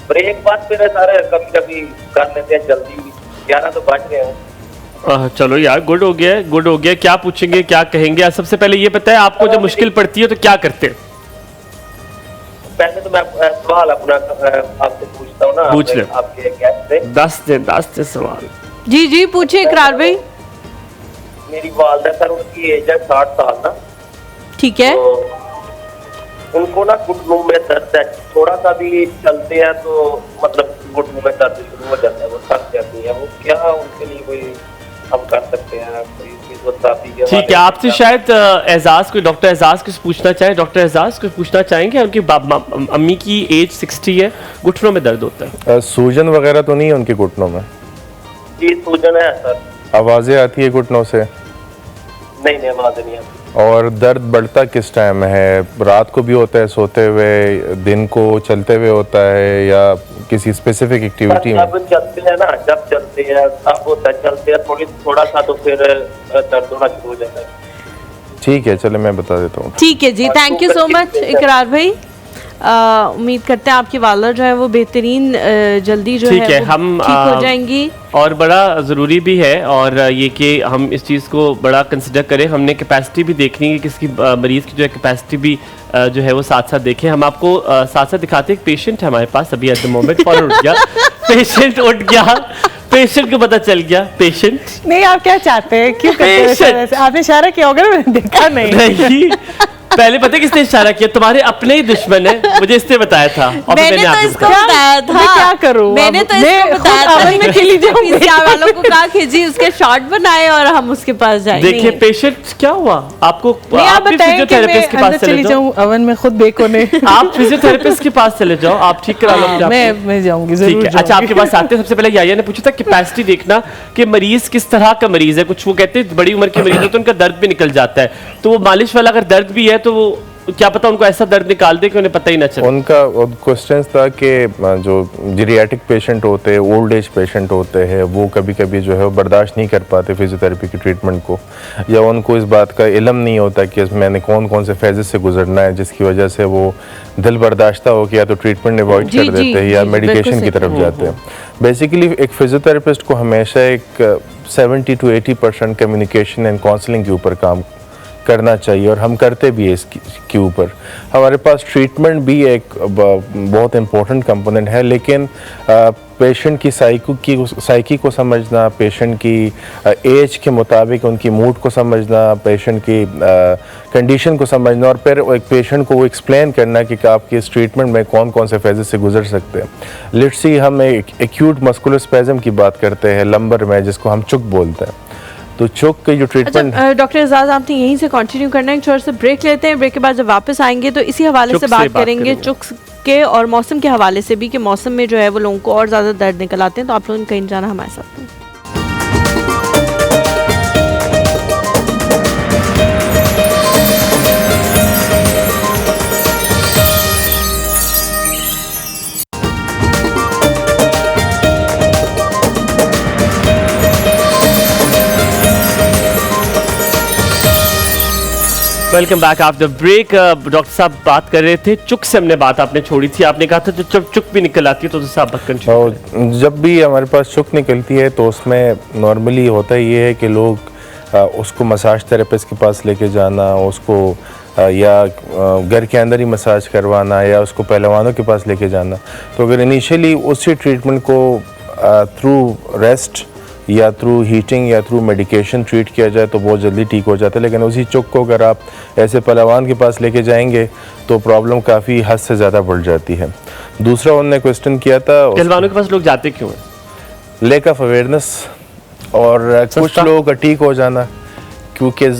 ब्रेक बात पे सारे कभी कर लेते हैं जल्दी, 11 तो बज रहे हैं। चलो यार, गुड हो गया। क्या पूछेंगे, क्या कहेंगे? सबसे पहले ये बताएं, आपको जब मुश्किल पड़ती है तो क्या करते हैं? पहले तो मैं सवाल अपना आपसे पूछता हूँ ना, पूछ ले आपके गेस्ट से। 10 सवाल। जी पूछिए इकरार भाई। मेरी वालदा सर, उनकी एज है 60 साल ना। ठीक है। तो उनको ना घुटनों में दर्द है, थोड़ा सा भी चलते हैं तो मतलब घुटनों में दर्द शुरू हो जाता है, वो थक जाती है। वो क्या उनके लिए कोई हम कर सकते हैं? ठीक है, आपसे शायद एजाज कोई डॉक्टर एजाज कुछ पूछना चाहे। डॉक्टर एजाज कुछ पूछना चाहेंगे? उनकी अम्मी की एज 60 है, घुटनों में दर्द होता है। सूजन वगैरह तो नहीं है उनके घुटनों में? जी सूजन है सर। आवाजें आती है घुटनों से? नहीं आवाजें नहीं आती। और दर्द बढ़ता किस टाइम है? रात को भी होता है सोते हुए, दिन को चलते हुए होता है, या किसी स्पेसिफिक एक्टिविटी में? जब चलते हैं ना, जब चलते हैं अब होता है, चलते हैं थोड़ा सा तो फिर दर्द होना शुरू हो जाता है। ठीक है, चलो मैं बता देता हूँ। ठीक है जी, थैंक यू सो मच इकरार भाई। उम्मीद करते हैं आपकी वालदा जो है वो बेहतरीन जल्दी जो है हम ठीक हो जाएंगी। और बड़ा ज़रूरी भी है और ये कि हम इस चीज़ को बड़ा कंसिडर करें। हमने कैपेसिटी भी देखनी है, किसकी मरीज़ की जो है कैपेसिटी भी जो है वो साथ साथ देखें। हम आपको साथ साथ दिखाते हैं। एक पेशेंट है हमारे पास अभी एट द मोमेंट, फौरन उठ गया पेशेंट, उठ गया पेशेंट को पता चल गया। पेशेंट नहीं, आप क्या चाहते हैं? क्यों करते हैं? आपने इशारा किया होगा ना, मैंने देखा नहीं। पहले पता है किसने इशारा किया? तुम्हारे अपने ही दुश्मन है, मुझे इसने बताया था। और मैंने मैंने तो आपको इसको बताया। बताया था, मैं क्या करूं? मैंने तो इसको बताया था में खिली जाऊंगी। PCR वालों को कहा कि जी उसके शॉट बनाए और हम उसके पास जाएंगे। देखिए पेशेंट क्या हुआ आपको? आप भी बताएं कि फिजियोथेरेपिस्ट के मैं पास अंदर चले चली जाओ। जाऊं अवन में खुद बेक होने। आप फिजियोथेरेपिस्ट के पास चले जाओ, आप ठीक करा लो अपने आप को। मैं जाऊंगी, ठीक जरूर है। अच्छा, जाऊंगी। आपके पास आते हैं। सबसे पहले याया ने पूछा था कैपेसिटी देखना कि मरीज किस तरह का मरीज है। कुछ वो कहते हैं बड़ी उम्र के मरीज है तो उनका दर्द भी निकल जाता है, तो वो मालिश वाला अगर दर्द भी है तो वो क्या पता उनको ऐसा दर्द निकाल दे कि उन्हें पता ही ना चले। उनका क्वेश्चन था कि जो जीरियाटिक पेशेंट होते हैं, ओल्ड एज पेशेंट होते हैं, वो कभी कभी जो है वो बर्दाश्त नहीं कर पाते फिजियोथेरेपी की ट्रीटमेंट को, या उनको इस बात का इल्म नहीं होता कि मैंने कौन कौन से फेजेस से गुजरना है, जिसकी वजह से वो दिल बर्दाश्ता हो कि या तो ट्रीटमेंट अवॉइड कर देते हैं या मेडिकेशन की तरफ जाते हैं। बेसिकली एक फिजियोथेरेपिस्ट को हमेशा एक 70 to 80% कम्युनिकेशन एंड काउंसलिंग के ऊपर काम करना चाहिए, और हम करते भी है इसके ऊपर। हमारे पास ट्रीटमेंट भी एक बहुत इम्पोर्टेंट कंपोनेंट है, लेकिन पेशेंट की साइकी को समझना, पेशेंट की एज के मुताबिक उनकी मूड को समझना, पेशेंट की कंडीशन को समझना, और फिर एक पेशेंट को वो एक्सप्लेन करना कि आपके इस ट्रीटमेंट में कौन कौन से फेजेस से गुजर सकते हैं। लेट्स सी हम एक्यूट मस्कुलर स्पैज़म की बात करते हैं लंबर में, जिसको हम चुक बोलते हैं। तो चुक के जो ट्रीटमेंट डॉक्टर एजाज आपने यहीं से कंटिन्यू करना है, छोटा सा ब्रेक लेते हैं। ब्रेक के बाद जब वापस आएंगे तो इसी हवाले से बात करेंगे चुक के और मौसम के हवाले से भी, कि मौसम में जो है वो लोगों को और ज़्यादा दर्द निकल आते हैं। तो आप लोगों ने कहीं जाना हमारे साथ में। Welcome back after break. Doctor साहब बात कर रहे थे चुक से, हमने बात आपने छोड़ी थी। आपने कहा था जब चुक भी निकल आती है तो साहब कंटिन्यू। जब भी हमारे पास चुक निकलती है तो उसमें नॉर्मली होता ये है कि लोग उसको मसाज थेरेपिस्ट के पास लेके जाना, उसको या घर के अंदर ही मसाज करवाना, या उसको पहलवानों के पास लेके जाना। तो अगर इनिशियली उसी ट्रीटमेंट को थ्रू रेस्ट या थ्रू हीटिंग या थ्रू मेडिकेशन ट्रीट किया जाए तो बहुत जल्दी ठीक हो जाता है। लेकिन उसी चुक को अगर आप ऐसे पहलवान के पास लेके जाएंगे तो प्रॉब्लम काफ़ी हद से ज़्यादा बढ़ जाती है। दूसरा उन्होंने क्वेश्चन किया था पहलवानों के पास लोग जाते क्यों हैं? लैक ऑफ अवेयरनेस, और कुछ लोगों का ठीक हो जाना, क्योंकि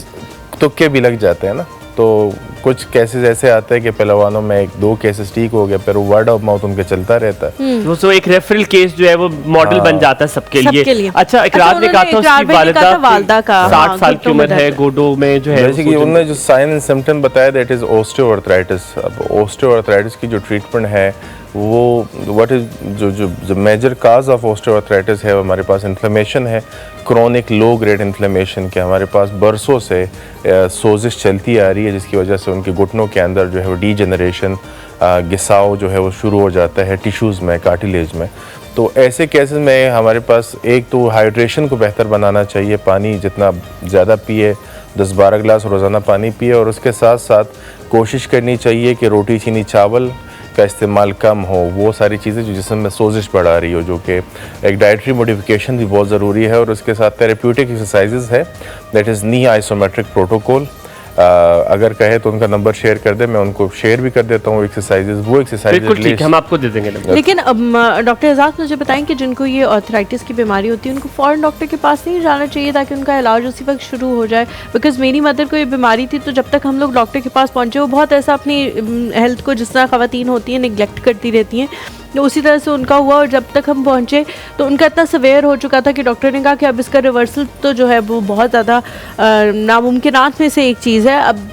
तुक्के भी लग जाते हैं ना। तो कुछ केसेस ऐसे आते हैं कि पहलवानों में 1-2 केसेस ठीक हो गए, फिर वो वर्ड ऑफ माउथ उनके चलता रहता है। वो तो एक रेफरल केस जो है वो मॉडल बन जाता है सबके लिए। अच्छा, इकरार ने कहा था उसकी वालिदा का 60 साल की उम्र है, गोडो में जो है। जैसे कि उन्होंने जो साइन एंड सिम्टम बताया दैट इज ओस्टियोआर्थराइटिस। अब ओस्टियोआर्थराइटिस की जो ट्रीटमेंट है वो व्हाट इज जो मेजर काज ऑफ ओस्टियोआर्थराइटिस है, हमारे पास इन्फ्लेमेशन है, क्रोनिक लो ग्रेड इन्फ्लेमेशन के हमारे पास बरसों से सोजिश चलती आ रही है, जिसकी वजह से उनके घुटनों के अंदर जो है वो डीजेनरेशन, घिसाव जो है वो शुरू हो जाता है टिश्यूज़ में, कार्टिलेज में। तो ऐसे केसेस में हमारे पास एक तो हाइड्रेशन को बेहतर बनाना चाहिए, पानी जितना ज़्यादा पिए, 10-12 गिलास रोज़ाना पानी पिए, और उसके साथ साथ कोशिश करनी चाहिए कि रोटी चीनी चावल का इस्तेमाल कम हो। वो सारी चीज़ें जो जिस्म में सोजिश बढ़ा रही हो, जो कि एक डाइटरी मॉडिफिकेशन भी बहुत ज़रूरी है। और उसके साथ थेरेप्यूटिक एक्सरसाइजेज है, that is knee isometric protocol. अगर कहे तो उनका नंबर शेयर कर दे, मैं उनको शेयर भी कर देता हूँ एक्सरसाइजेज। वो एक्सरसाइजेज हम आपको दे देंगे नंबर। लेकिन डॉक्टर एजाज मुझे बताएं कि जिनको ये आर्थराइटिस की बीमारी होती है उनको फ़ौरन डॉक्टर के पास नहीं जाना चाहिए ताकि उनका इलाज उसी वक्त शुरू हो जाए? बिकॉज मेरी मदर को ये बीमारी थी, तो जब तक हम लोग डॉक्टर के पास पहुँचे, वो बहुत ऐसा अपनी हेल्थ को, जिस तरह ख़वातीन होती हैं निगलेक्ट करती रहती हैं, तो उसी तरह से उनका हुआ। और जब तक हम पहुँचे तो उनका इतना सवेयर हो चुका था कि डॉक्टर ने कहा कि अब इसका रिवर्सल तो जो है वो बहुत ज़्यादा नामुमकिनात में से एक चीज़ है। अब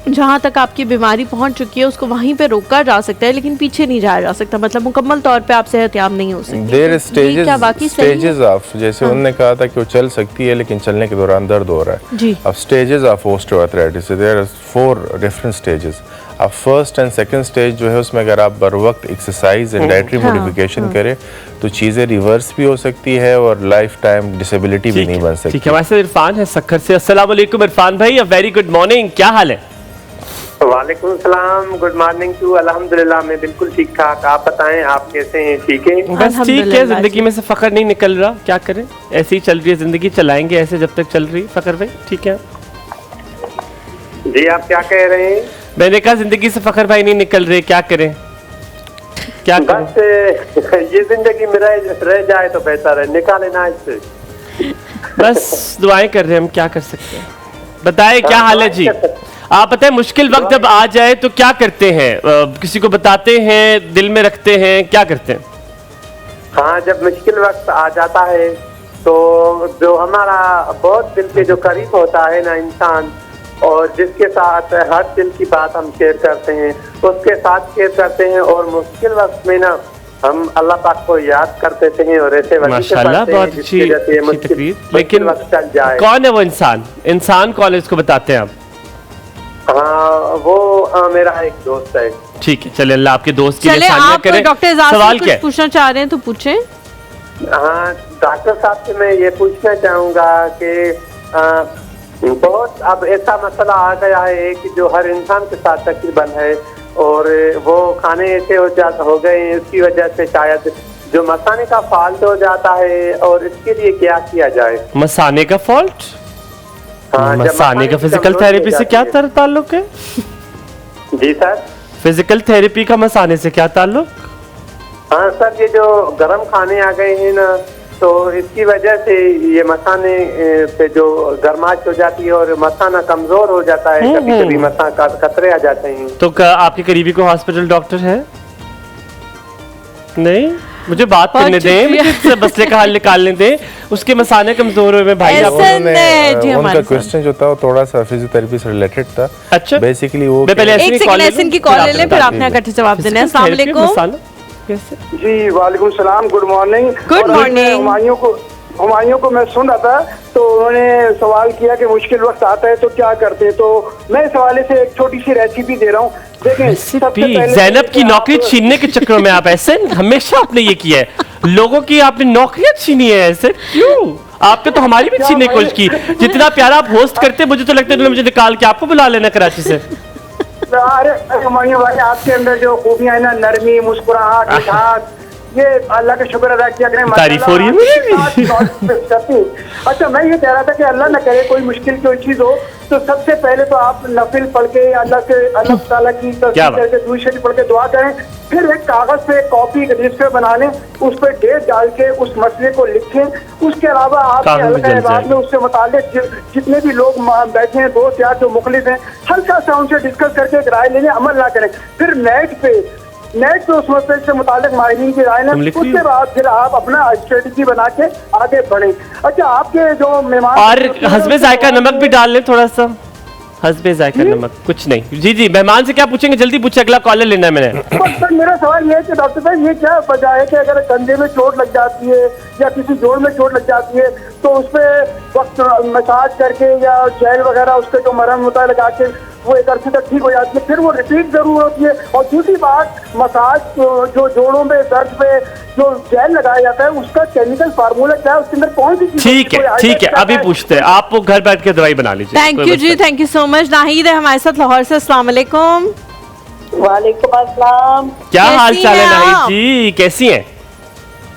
जहाँ तक आपकी बीमारी पहुँच चुकी है उसको वहीं पे रोका जा सकता है, लेकिन पीछे नहीं जाया जा सकता, मतलब मुकम्मल तौर पे आप सेहतयाब नहीं हो सकते। देयर स्टेजेस ऑफ, जैसे उन्होंने कहा था कि वो चल सकती है लेकिन चलने के दौरान दर्द हो रहा है जी। अब stages of osteoarthritis, there are 4 different stages. अब फर्स्ट एंड सेकंड स्टेज जो है उसमें अगर आप बर वक्त एक्सरसाइज एंड डाइटरी मॉडिफिकेशन करें तो चीज़ें रिवर्स भी हो सकती है और लाइफ टाइम डिसेबिलिटी भी नहीं बन सकती। ठीक है, हमारे साथ इरफान है सक्खर से। अस्सलाम वालेकुम इरफान भाई, अ वेरी गुड मॉर्निंग, क्या हाल है? वालेकुम सलाम, गुड मॉर्निंग टू। अल्हम्दुलिल्लाह मैं बिल्कुल ठीक ठाक, आप बताएं आप कैसे हैं? ठीक है, बस ठीक है। जिंदगी में से फखर नहीं निकल रहा, क्या करें, ऐसे ही चल रही है जिंदगी, चलाएंगे ऐसे जब तक चल रही। फखर भाई ठीक है जी, आप क्या कह रहे हैं? मैंने कहा जिंदगी से फखर भाई नहीं निकल रहे, क्या करें क्या करें? बस ये जिंदगी में रह जाए तो बेहतर है, निकाले ना इससे। बस दुआएं कर रहे हैं, हम क्या कर सकते हैं। बताएं क्या हाल है जी? आप बताएं मुश्किल वक्त जब आ जाए तो क्या करते हैं? किसी को बताते हैं, दिल में रखते हैं, क्या करते हैं? हाँ, जब मुश्किल वक्त आ जाता है तो जो हमारा बहुत दिल के जो करीब होता है ना इंसान, और जिसके साथ हर दिल की बात हम शेयर करते हैं, उसके साथ शेयर करते हैं। और मुश्किल वक्त में ना हम अल्लाह पाक को याद कर देते हैं और ऐसे माशाल्लाह बहुत अच्छी तकरीर। लेकिन चल जाए। कौन है वो इंसान कौन है, इसको बताते हैं आप? हाँ, वो मेरा एक दोस्त है। ठीक है, चले अल्लाह आपके दोस्त की चले आप डॉक्टर सवाल कुछ पूछना चाह रहे हैं तो पूछें। हाँ, डॉक्टर साहब से मैं ये पूछना चाहूँगा कि बहुत अब ऐसा मसला आ गया है कि जो हर इंसान के साथ तकरीबन है, और वो खाने ऐसे हो गए हैं, उसकी वजह से शायद जो मसाने का फॉल्ट हो जाता है, और इसके लिए क्या किया जाए? मसाने का फॉल्ट? हाँ, मसाने का फिजिकल थेरेपी से क्या ताल्लुक है? जी सर। फिजिकल थेरेपी का मसाने से क्या ताल्लुक? हाँ सर, ये जो गर्म खाने आ गए हैं ना, तो इसकी वजह से ये मसाने पे जो गर्माश हो जाती है और मसाना कमजोर हो जाता है, कभी कभी मसाना कतरे आ जाते हैं। तो आपके करीबी को हॉस्पिटल डॉक्टर है? नहीं, मुझे बात करने दें, मुझे मसले का हल निकालने दें। उसके मसाने कमजोर हुए भाई। उनका क्वेश्चन जो था वो थोड़ा सा फिजियोथेरेपी से रिलेटेड था। अच्छा, बेसिकली वो पहले एक सेकंड की कॉल ले लें, फिर आपने इकट्ठे जवाब देना है। अस्सलाम वालेकुम। जी वालेकुम सलाम, good morning. Good morning. Humayun को मैं सुन रहा था तो उन्होंने सवाल किया कि मुश्किल वक्त आता है तो क्या करते हैं, तो मैं इस हवाले से एक छोटी सी रेसिपी दे रहा हूँ। देखें, ज़ैनब की नौकरी छीनने के चक्कर में आप ऐसे हमेशा आपने ये किया है, लोगों की आपने नौकरियां छीनी है, ऐसे क्यों? आपने तो हमारी भी छीनने की कोशिश की। जितना प्यारा आप होस्ट करते, मुझे तो लगता है मुझे निकाल के आपको बुला लेना कराची से। अरे हुमायूं भाई, आपके अंदर जो खूबियां है ना, नरमी, मुस्कुराहट, मिठास, ये अल्लाह का शुक्र अदा किया करें। तारीफ हो रही है। अच्छा, मैं ये कह रहा था कि अल्लाह न करे कोई मुश्किल कोई चीज हो तो सबसे पहले तो आप नफिल पढ़ के अल्लाह ताला की तस्बीह करके दूसरी शरीफ पढ़ के दुआ करें। फिर एक कागज पे कॉपी रजिस्टर बना लें, उस पर डेट डाल के उस मसले को लिखें। उसके अलावा आपके हल्का इबादत में उससे मुताल्लिक जितने भी लोग बैठे हैं, दोस्त यार जो मुखलिस हैं, हल्का सा उनसे डिस्कस करके एक राय लेने, अमल ना करें। फिर नेट पे उस मसले से मुतालिक माहिरीन की राय लें। उसके बाद फिर आप अपना स्ट्रेटजी बना के आगे बढ़ें। अच्छा, आपके जो मेहमान और हस्बे जायका नमक भी डाल लें थोड़ा सा, हस्बे जायका नमक। कुछ नहीं जी, मेहमान से क्या पूछेंगे, जल्दी पूछे, अगला कॉलर लेना है मैंने। सर मेरा सवाल ये है कि डॉक्टर साहब, ये क्या वजह है कि अगर कंधे में चोट लग जाती है या किसी जोड़ में चोट लग जाती है तो उस पर वक्त मसाज करके या जेल वगैरह उस पर जो मरहम होता है लगा के वो एक अरसे तक ठीक हो जाती है, फिर वो रिपीट जरूर होती है? और दूसरी बात, मसाज जो जोड़ों में दर्द पे जो जेल लगाया जाता है उसका केमिकल फार्मूला क्या है, उसके अंदर कौन सी चीज? ठीक है, अभी पूछते हैं। आप वो घर बैठ के दवाई बना लीजिए। थैंक यू जी, thank you so much. Nahid है हमारे साथ लाहौर से। अस्सलाम वालेकुम। वालेकुम अस्सलाम। क्या हाल चाल है नाहिद जी, कैसी हैं?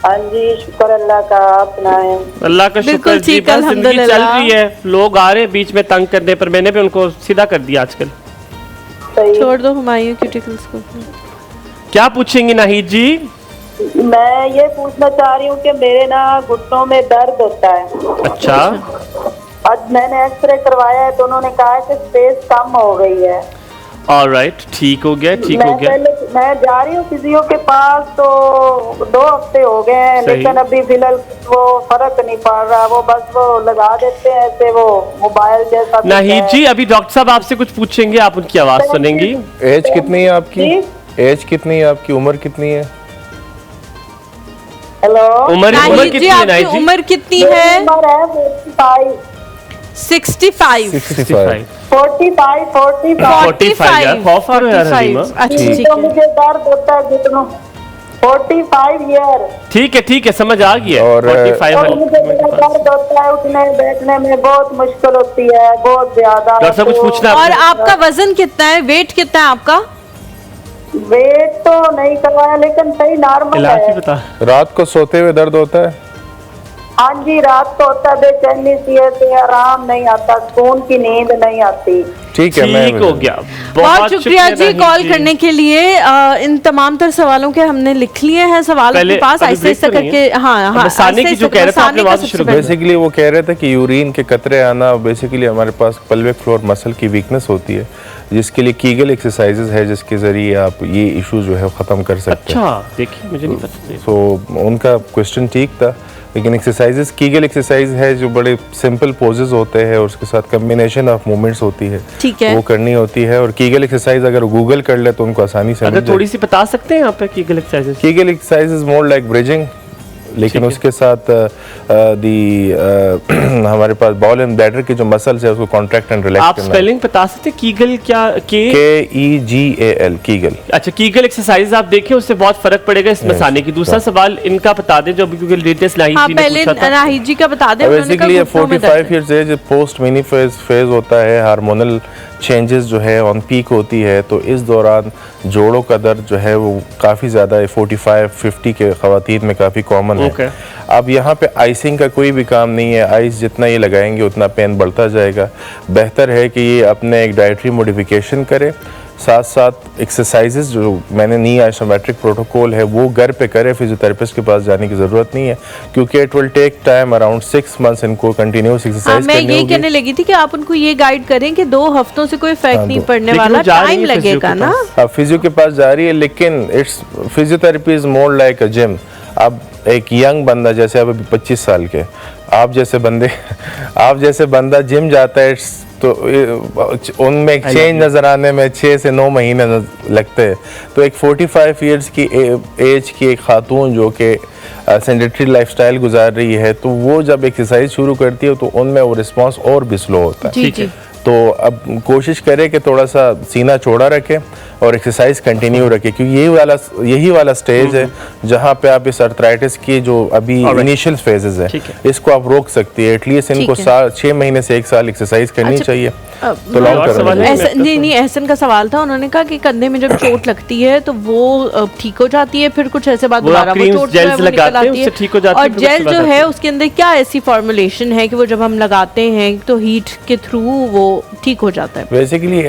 हाँ जी, शुक्र अल्लाह का, आप सुनाएं? अल्लाह का शुक्र जी, बस जिंदगी चल रही है। लोग आ रहे हैं बीच में तंग करने पर, मैंने भी उनको सीधा कर दिया आजकल। छोड़ दो हुमायूं क्यूटिकल्स को। क्या पूछेंगी नाहिद जी? मैं ये पूछना चाह रही हूँ कि मेरे ना घुटनों में दर्द होता है। अच्छा। आज मैंने एक्सरे करवाया है तो उन्होंने कहा है कि स्पेस कम हो गई है। ऑलराइट, ठीक हो गया, ठीक हो गया। मैं जा रही हूँ फिजियो के पास तो 2 हफ्ते हो गए हैं, लेकिन अभी फिलहाल वो फर्क नहीं पड़ रहा। वो बस वो लगा देते हैं ऐसे, वो मोबाइल जैसा। नाहिद जी, अभी डॉक्टर साहब आपसे कुछ पूछेंगे, आप उनकी आवाज सुनेंगी। एज कितनी है आपकी? एज कितनी है आपकी? उम्र कितनी है? हेलो, उम्र कितनी है नाहिद जी? उम्र कितनी है? 65। 65। 45 यार, खौफ आ रहा है यार हलीमा। तो मुझे दर्द होता है घुटनों। 45 ईयर। ठीक है, समझ आ गया। और 45 और मुझे दर्द होता है, उठने बैठने में बहुत मुश्किल होती है, बहुत ज्यादा। डॉक्टर साहब कुछ पूछना है? और आपका वजन कितना है, वेट कितना है आपका? वेट तो नहीं करवाया, लेकिन सही नॉर्मल है। बता। रात को सोते हुए दर्द होता है? हाँ जी, रात को होता है बेचैनी सी है, आराम नहीं आता, सुकून की नींद नहीं आती। ठीक है, ठीक हो गया। बहुत शुक्रिया जी कॉल करने के लिए। इन तमाम तर सवालों के हमने लिख लिए हैं सवाल अपने पास, ऐसे ऐसे करके। हाँ, की जो कह रहा था बेसिकली वो कह रहे थे कि यूरिन के कतरे आना, बेसिकली हमारे पास पेल्विक फ्लोर मसल की वीकनेस होती है, जिसके लिए कीगल एक्सरसाइजेज है, जिसके जरिए आप ये इशू जो है ख़त्म कर सकते हैं। अच्छा, देखिए मुझे नहीं पता। तो उनका क्वेश्चन ठीक था, लेकिन एक्सरसाइजेस कीगल एक्सरसाइज है जो बड़े सिंपल पोजेस होते हैं और उसके साथ कम्बिनेशन ऑफ मूवमेंट्स होती है, वो करनी होती है। और कीगल एक्सरसाइज अगर गूगल कर ले तो उनको आसानी से अगर थोड़ी सी बता सकते हैं यहाँ पे Kegel exercise. Kegel exercise is more like bridging, लेकिन उसके साथ हमारे पास बॉल एंड ब्लैडर की जो मसल्स है उसको कॉन्ट्रैक्ट एंड रिलैक्स करना। आप स्पेलिंग बता सकते हैं कीगल क्या? KEGAL Kegel. अच्छा, कीगल एक्सरसाइज आप देखें, उससे बहुत फर्क पड़ेगा इस मसाने की। दूसरा सवाल इनका बता दें जो क्योंकि लेटेस्ट नाहिद जी का बता दें। Basically 45 years age post menopause होता है, हार्मोनल चेंजेस जो है ऑन पीक होती है, तो इस दौरान जोड़ों का दर्द जो है वो काफ़ी ज़्यादा 45-50 के ख़वातीन में काफ़ी कॉमन है। अब यहाँ पे आइसिंग का कोई भी काम नहीं है, आइस जितना ये लगाएंगे उतना पेन बढ़ता जाएगा। बेहतर है कि ये अपने एक डाइटरी मॉडिफिकेशन करे, साथ साथ एक्सरसाइजेज जो मैंने नी आइसोमेट्रिक प्रोटोकॉल है वो घर पे करे, फिजियोथेरेपिस्ट के पास जाने की ज़रूरत नहीं है, क्योंकि it will take time around 6 months इनको कंटिन्यूस एक्सरसाइज मैं यही कहने लगी थी कि आप उनको ये गाइड करें कि 2 हफ्तों से कोई फर्क नहीं पड़ने वाला, टाइम लगेगा ना। अब फिजियो के पास जा रही है, लेकिन it's physiotherapy is more like a gym. अब एक यंग बंदा जैसे अब 25 साल के आप जैसे बंदा जिम जाता है, तो उनमें एक चेंज नज़र आने में 6 से 9 महीने लगते हैं। तो एक 45 इयर्स की एज की एक खातून जो कि सेडेंटरी लाइफस्टाइल गुजार रही है, तो वो जब एक्सरसाइज शुरू करती है तो उनमें वो रिस्पांस और भी स्लो होता है। ठीक है। तो अब कोशिश करें कि थोड़ा सा सीना चौड़ा रखें और एक्सरसाइज कंटिन्यू रखें, क्योंकि यही वाला स्टेज है जहाँ पे आप इस आर्थराइटिस की जो अभी इनिशियल फेजेस है इसको आप रोक सकती है। एटलीस्ट इनको 6 महीने से 1 साल एक्सरसाइज करनी चाहिए। तो लॉन्ग टर्म नहीं, एहसन का सवाल था, उन्होंने कहा कि कंधे में जब चोट लगती है तो वो ठीक हो जाती है, फिर कुछ ऐसे बाद दोबारा वो चोट निकल आती है। और जेल जो है उसके अंदर क्या ऐसी फॉर्मुलेशन है कि वो जब हम लगाते हैं तो हीट के थ्रू वो ठीक हो जाता है? बेसिकली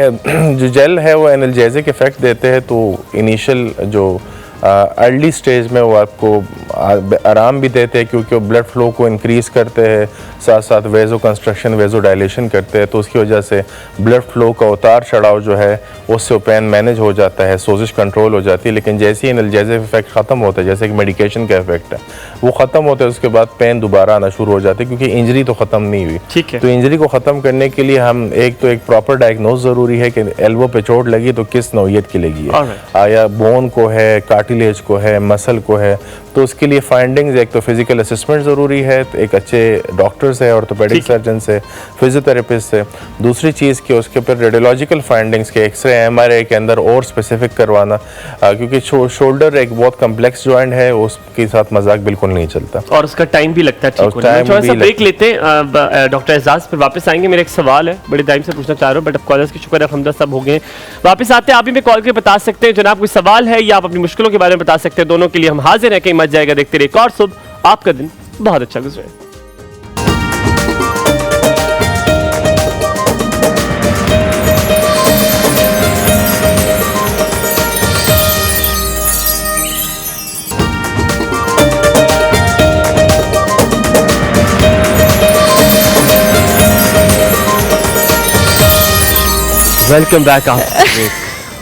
जो जेल है वो एनाल्जेसिक इफेक्ट देते हैं, तो इनिशियल जो अर्ली स्टेज में वो आपको आराम भी देते हैं, क्योंकि वो ब्लड फ्लो को इंक्रीज़ करते हैं, साथ साथ वेजो कंस्ट्रक्शन वेजो डायलेशन करते हैं, तो उसकी वजह से ब्लड फ्लो का उतार चढ़ाव जो है उससे पेन मैनेज हो जाता है, सोजिश कंट्रोल हो जाती है। लेकिन जैसे ही एनाल्जेसिक इफेक्ट ख़त्म होता है, जैसे कि मेडिकेशन का इफेक्ट है वो ख़त्म होता है, उसके बाद पेन दोबारा आना शुरू हो जाती है, क्योंकि इंजरी तो ख़त्म नहीं हुई। ठीक है। तो इंजरी को ख़त्म करने के लिए हम एक प्रॉपर डायग्नोज ज़रूरी है कि एल्बो पे चोट लगी तो किस नौइयत की लगी है, आया बोन को है, कार्टिलेज को है, मसल को है। तो उसके लिए फाइंडिंग्स, एक तो फिजिकल असेसमेंट ज़रूरी है, तो एक अच्छे डॉक्टर से, ऑर्थोपेडिक सर्जन से, फिजियोथेरेपिस्ट से। दूसरी चीज़ कि उसके ऊपर रेडियोलॉजिकल फाइंडिंग्स के एक्सरे MRI के अंदर और स्पेसिफिक करवाना, क्योंकि शोल्डर एक बहुत कम्प्लेक्स जॉइंट है, उसके साथ मजाक बिल्कुल नहीं चलता और उसका टाइम भी लगता है। थोड़ा सा ब्रेक लेते हैं, डॉक्टर एजाज फिर वापस आएंगे। मेरा एक सवाल है, बड़े टाइम से पूछना चाह रहा हूँ, बट अब कॉलर्स की शुक्र है हमदा सब हो गए। वापस आते हैं, आप भी में कॉल करके बता सकते हैं जनाब कोई सवाल है या आप अपनी मुश्किलों के बारे में बता सकते हैं। दोनों के लिए हम हाजिर हैं, कहीं मच जाएगा। देखते रहिए एक और सुबह, आपका दिन बहुत अच्छा गुजरे। Welcome back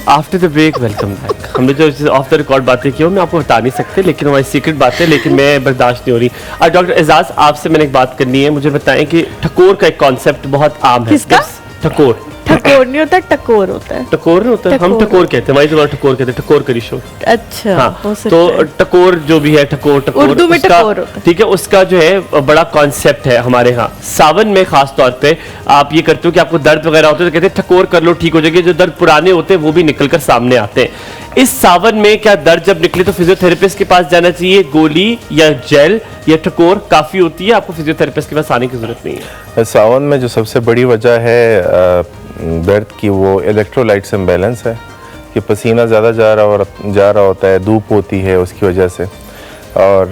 after the break. Welcome back. हमने जो ऑफ द रिकॉर्ड बातें की मैं आपको बता नहीं सकते, लेकिन हमारी सीक्रेट बातें, लेकिन मैं बर्दाश्त नहीं हो रही। और डॉक्टर एजाज, आपसे मैंने एक बात करनी है, मुझे बताएं कि ठकोर का एक कॉन्सेप्ट बहुत आम है। किसका? ठकोर। ठकोर नहीं होता, टकोर होता है। टकोर नहीं होता, हम टकोर कहते हैं, हमारी जगह टकोर कहते हैं, टकोर करी शो। अच्छा, हाँ, तो टकोर जो भी है, टकोर उर्दू में टकोर होता है। ठीक है, उसका जो है बड़ा कॉन्सेप्ट है हमारे यहाँ। सावन में खास तौर पे आप ये करते हो कि आपको दर्द वगैरह होता है तो कहते हैं ठकोर कर लो, ठीक हो जाएगी। जो दर्द पुराने होते हैं वो भी निकल कर सामने आते हैं। इस सावन में क्या दर्द जब निकले तो फिजियोथेरेपिस्ट के पास जाना चाहिए? गोली या जेल या टकोर काफी होती है? आपको फिजियोथेरेपिस्ट के पास आने की जरूरत नहीं है। सावन में जो सबसे बड़ी वजह है दर्द की, वो इलेक्ट्रोलाइट्स इम्बैलेंस है, कि पसीना ज़्यादा जा रहा होता है, धूप होती है उसकी वजह से। और